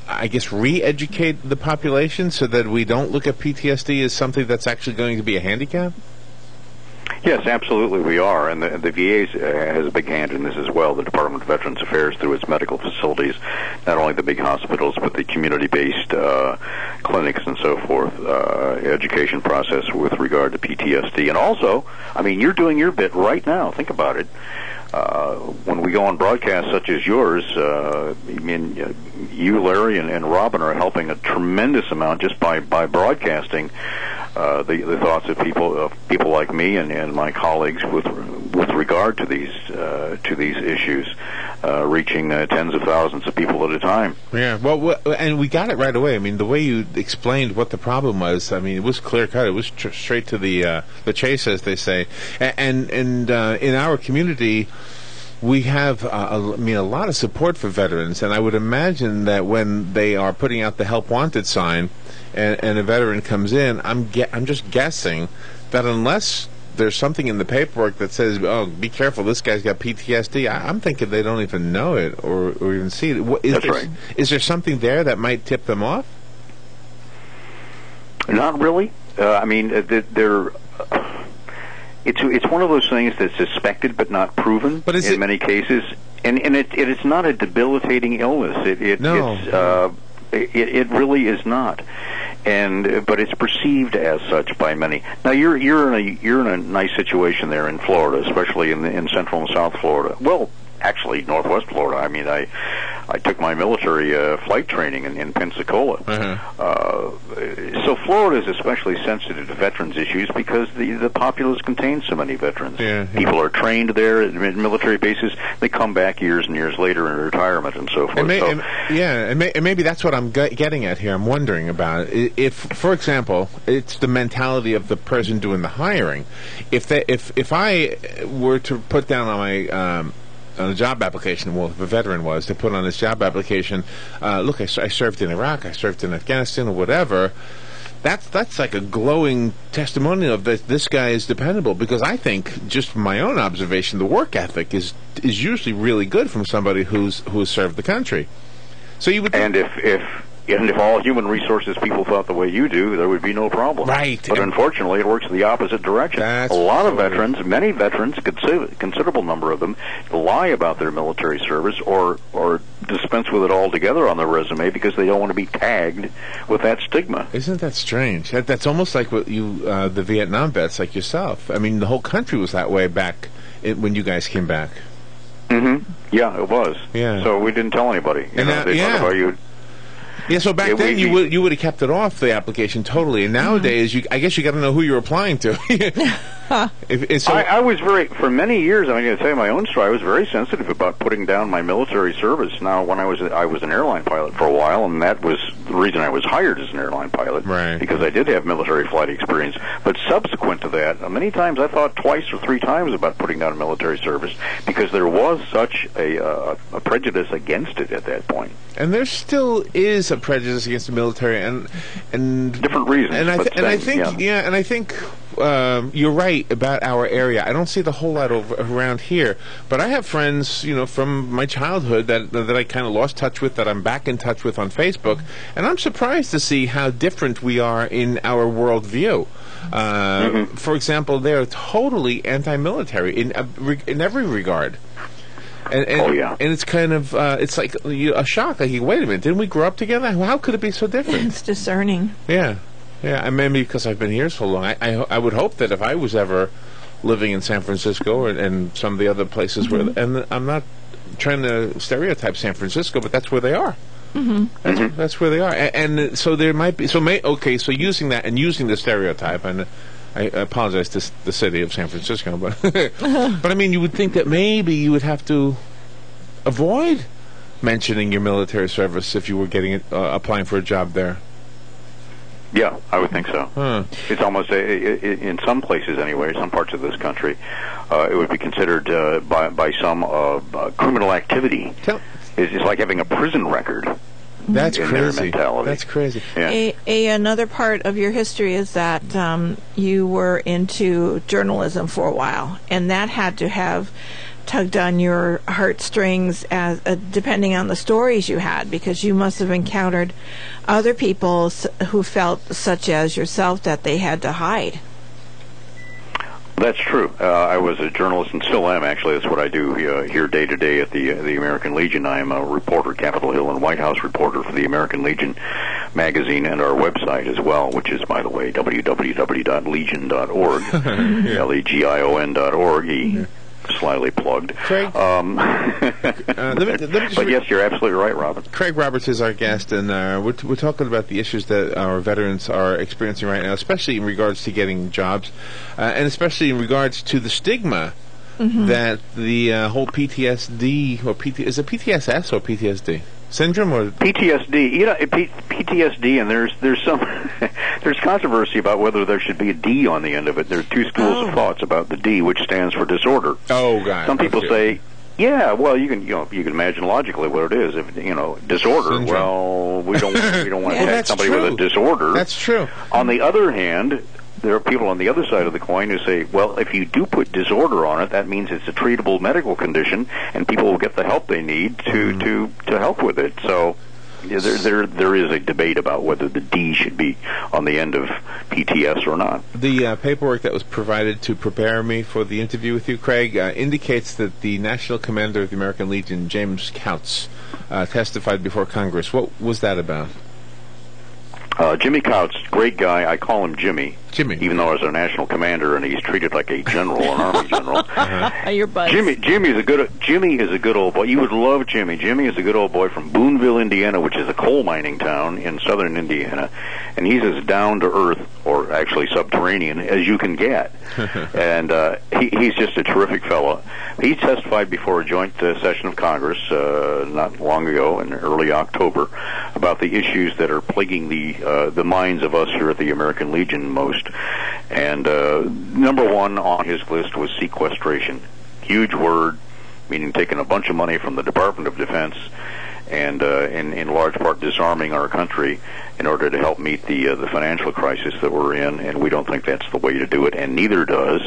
S1: I guess, re-educate the population so that we don't look at PTSD as something that's actually going to be a handicap?
S20: Yes, absolutely we are, and the VA has a big hand in this as well. The Department of Veterans Affairs, through its medical facilities, not only the big hospitals, but the community-based clinics and so forth, education process with regard to PTSD. And also, I mean, you're doing your bit right now. Think about it. When we go on broadcasts such as yours, you, Larry, and Robin are helping a tremendous amount just by broadcasting the thoughts of people like me and my colleagues with regard to these issues, reaching tens of thousands of people at a time.
S1: Yeah, well, and we got it right away. I mean, the way you explained what the problem was, I mean, it was clear cut. It was straight to the chase, as they say. And in our community, we have a lot of support for veterans, and I would imagine that when they are putting out the Help Wanted sign, and a veteran comes in, I'm just guessing that unless there's something in the paperwork that says, "Oh, be careful, this guy's got PTSD," I'm thinking they don't even know it or even see it.
S20: That's right.
S1: Is there something there that might tip them off?
S20: Not really. I mean, it's one of those things that's suspected but not proven, but in many cases, and it's not a debilitating illness. It really is not, but it's perceived as such by many. Now you're in a nice situation there in Florida, especially in Central and South Florida. Well, actually, Northwest Florida. I mean, I took my military flight training in Pensacola. So Florida is especially sensitive to veterans issues because the populace contains so many veterans. People are trained there at military bases. They come back years and years later in retirement and so forth.
S1: And maybe that's what I'm getting at here. I'm wondering about it. If, for example, it's the mentality of the person doing the hiring. If I were to put down on my on a job application, well, if a veteran was to put on his job application, look, I served in Iraq, I served in Afghanistan, or whatever. That's like a glowing testimonial of that this guy is dependable. Because I think, just from my own observation, the work ethic is usually really good from somebody who's served the country. So you would,
S20: and if all human resources people thought the way you do, there would be no problem.
S1: Right.
S20: But unfortunately, it works in the opposite direction. A lot of veterans, many veterans, considerable number of them, lie about their military service or dispense with it altogether on their resume because they don't want to be tagged with that stigma.
S1: Isn't that strange? That's almost like what the Vietnam vets like yourself. I mean, the whole country was that way back when you guys came back.
S20: Mm-hmm. Yeah, it was.
S1: Yeah.
S20: So we didn't tell anybody. They thought about you.
S1: Yeah, so back then you would have kept it off the application totally, and nowadays I guess you got to know who you're applying to.
S20: I was for many years. I'm going to tell you my own story. I was very sensitive about putting down my military service. Now, when I was an airline pilot for a while, and that was the reason I was hired as an airline pilot,
S1: right?
S20: Because I did have military flight experience. But subsequent to that, many times I thought twice or three times about putting down military service because there was such a prejudice against it at that point.
S1: And there still is a prejudice against the military, and
S20: different reasons.
S1: And I think you're right about our area. I don't see the whole lot around here, but I have friends, from my childhood that I kind of lost touch with, that I'm back in touch with on Facebook, and I'm surprised to see how different we are in our worldview. For example, they're totally anti-military in every regard. And it's kind of it's like a shock. Like, wait a minute, didn't we grow up together? How could it be so different?
S5: It's discerning.
S1: Yeah. I mean, because I've been here so long, I would hope that if I was ever living in San Francisco and some of the other places where, and I'm not trying to stereotype San Francisco, but that's where they are. Mm-hmm. That's where they are, and so there might be. So using that and using the stereotype, and I apologize to the city of San Francisco, but but I mean, you would think that maybe you would have to avoid mentioning your military service if you were applying for a job there.
S20: Yeah, I would think so.
S1: Huh.
S20: It's almost in some places anyway, some parts of this country, it would be considered by some criminal activity. It's like having a prison record.
S1: That's
S20: in
S1: crazy.
S20: Their mentality.
S1: That's crazy.
S20: Yeah.
S5: Another part of your history is that you were into journalism for a while, and that had to have tugged on your heartstrings as depending on the stories you had, because you must have encountered other people who felt, such as yourself, that they had to hide.
S20: That's true. I was a journalist and still am, actually. That's what I do here day to day at the American Legion. I am a reporter, Capitol Hill and White House reporter for the American Legion magazine and our website as well, which is, by the way, www.legion.org, legion.org. Slightly plugged.
S1: Craig,
S20: but yes, you're absolutely right, Robin.
S1: Craig Roberts is our guest, and we're talking about the issues that our veterans are experiencing right now, especially in regards to getting jobs, and especially in regards to the stigma that the whole PTSD, or is it PTSS or PTSD? Syndrome or
S20: PTSD? PTSD, and there's some there's controversy about whether there should be a D on the end of it. There are two schools of thoughts about the D, which stands for disorder.
S1: Oh, God.
S20: Some people say, yeah, well, you can imagine logically what it is. If disorder,
S1: Syndrome.
S20: Well, we don't want to tag somebody
S1: true.
S20: with a disorder.
S1: That's true.
S20: On the other hand, there are people on the other side of the coin who say, well, if you do put disorder on it, that means it's a treatable medical condition, and people will get the help they need to help with it. So there is a debate about whether the D should be on the end of PTS or not.
S1: The paperwork that was provided to prepare me for the interview with you, Craig, indicates that the National Commander of the American Legion, James Couts, testified before Congress. What was that about?
S20: Jimmy Couts, great guy. I call him Jimmy.
S1: Jimmy.
S20: Even though he's our national commander and he's treated like a general, an army general.
S5: Your buddy.
S20: Jimmy is a good old boy. You would love Jimmy. Jimmy is a good old boy from Boonville, Indiana, which is a coal mining town in southern Indiana, and he's as down to earth, or actually subterranean, as you can get. And he's just a terrific fellow. He testified before a joint session of Congress not long ago, in early October, about the issues that are plaguing the minds of us here at the American Legion most. And number one on his list was sequestration. Huge word, meaning taking a bunch of money from the Department of Defense and in large part disarming our country in order to help meet the financial crisis that we're in. And we don't think that's the way to do it, and neither does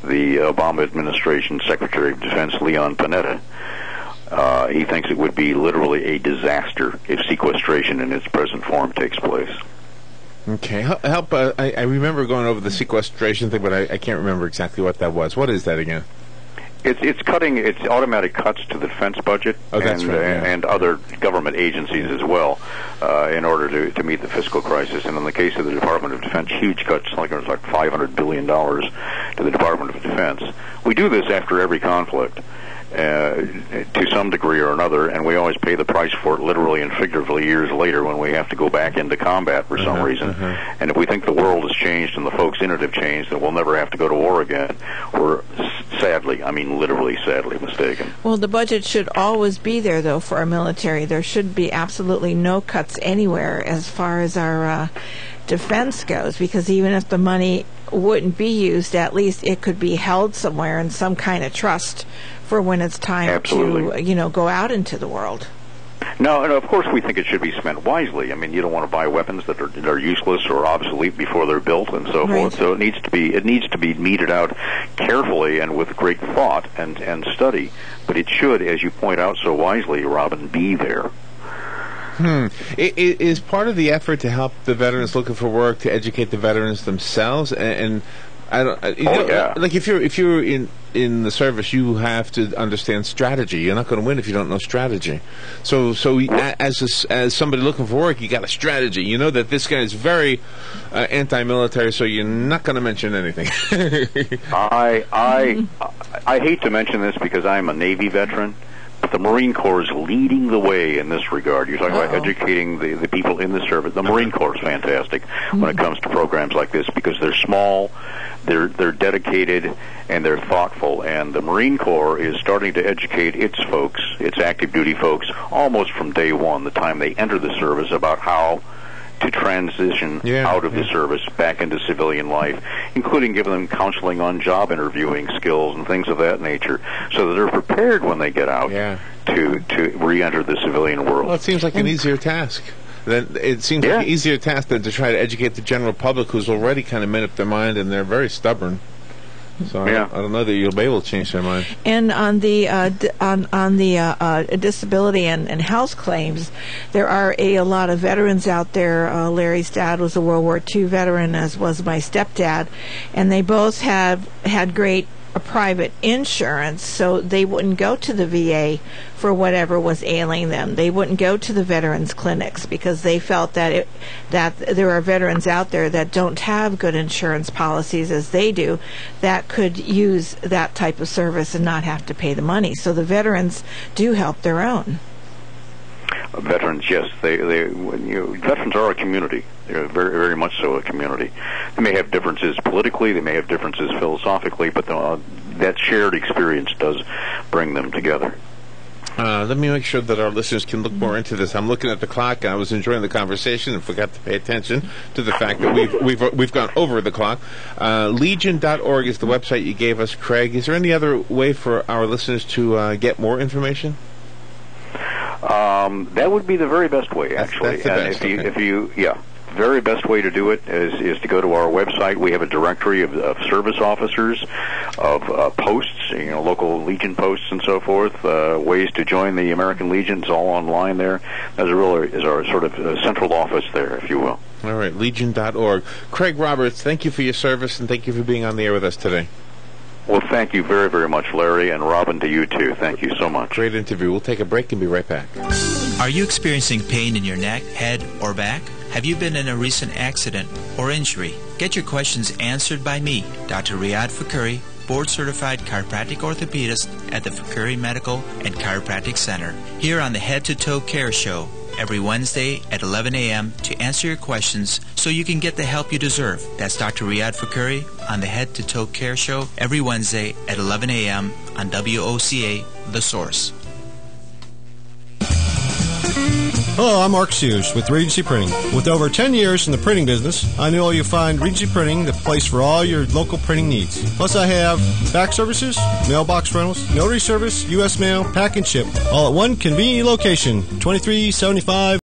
S20: the Obama administration Secretary of Defense Leon Panetta. He thinks it would be literally a disaster if sequestration in its present form takes place.
S1: Okay, help. I remember going over the sequestration thing, but I can't remember exactly what that was. What is that again?
S20: It's cutting. It's automatic cuts to the defense budget and other government agencies as well, in order to meet the fiscal crisis. And in the case of the Department of Defense, huge cuts, like it was like $500 billion to the Department of Defense. We do this after every conflict, to some degree or another, and we always pay the price for it literally and figuratively years later when we have to go back into combat for some reason. And if we think the world has changed and the folks in it have changed and we'll never have to go to war again, we're sadly, I mean literally sadly mistaken.
S5: Well, the budget should always be there, though, for our military. There should be absolutely no cuts anywhere as far as our defense goes, because even if the money wouldn't be used, at least it could be held somewhere in some kind of trust for when it's time to, go out into the world.
S20: No, and of course we think it should be spent wisely. I mean, you don't want to buy weapons that are useless or obsolete before they're built and so forth. So it needs to be meted out carefully and with great thought and study. But it should, as you point out so wisely, Robin, be there.
S1: It is part of the effort to help the veterans looking for work to educate the veterans themselves, and I don't. Like if you're in the service, you have to understand strategy. You're not going to win if you don't know strategy. So as somebody looking for work, you got a strategy. You know that this guy is very anti-military, so you're not going to mention anything.
S20: I hate to mention this because I'm a Navy veteran. But the Marine Corps is leading the way in this regard. You're talking about educating the people in the service. The Marine Corps is fantastic when it comes to programs like this because they're small, they're dedicated, and they're thoughtful. And the Marine Corps is starting to educate its folks, its active duty folks, almost from day one, the time they enter the service, about how to transition out of the service back into civilian life, including giving them counseling on job interviewing skills and things of that nature, so that they're prepared when they get out to re-enter the civilian world.
S1: Well, it seems like an easier task. It seems like an easier task than to try to educate the general public, who's already kind of made up their mind and they're very stubborn. So I don't know that you'll be able to change their mind.
S5: And on the disability and health claims, there are a lot of veterans out there. Larry's dad was a World War II veteran, as was my stepdad, and they both had great private insurance, so they wouldn't go to the VA for whatever was ailing them. They wouldn't go to the veterans clinics because they felt that there are veterans out there that don't have good insurance policies as they do that could use that type of service and not have to pay the money. So the veterans do help their own.
S20: Veterans, yes, veterans are a community. They're very, very much so a community. They may have differences politically, they may have differences philosophically, but that shared experience does bring them together.
S1: Let me make sure that our listeners can look more into this. I'm looking at the clock. I was enjoying the conversation and forgot to pay attention to the fact that we've gone over the clock. Legion.org is the website you gave us, Craig. Is there any other way for our listeners to get more information?
S20: That would be the very best way, actually.
S1: That's the best,
S20: very best way to do it is to go to our website. We have a directory of service officers, of posts, local Legion posts and so forth, ways to join the American Legion. It's all online there. Is our sort of central office there, if you will.
S1: All right, Legion.org. Craig Roberts, thank you for your service, and thank you for being on the air with us today.
S20: Well, thank you very, very much, Larry, and Robin, to you, too. Thank you so much.
S1: Great interview. We'll take a break and be right back.
S2: Are you experiencing pain in your neck, head, or back? Have you been in a recent accident or injury? Get your questions answered by me, Dr. Riyad Fakuri, board-certified chiropractic orthopedist at the Fakuri Medical and Chiropractic Center, here on the Head to Toe Care Show, every Wednesday at 11 a.m. to answer your questions so you can get the help you deserve. That's Dr. Riyad Fakuri on the Head to Toe Care Show every Wednesday at 11 a.m. on WOCA, The Source.
S9: Hello, I'm Mark Sears with Regency Printing. With over 10 years in the printing business, I know you'll find Regency Printing the place for all your local printing needs. Plus, I have fax services, mailbox rentals, notary service, U.S. mail, pack and ship, all at one convenient location, 2375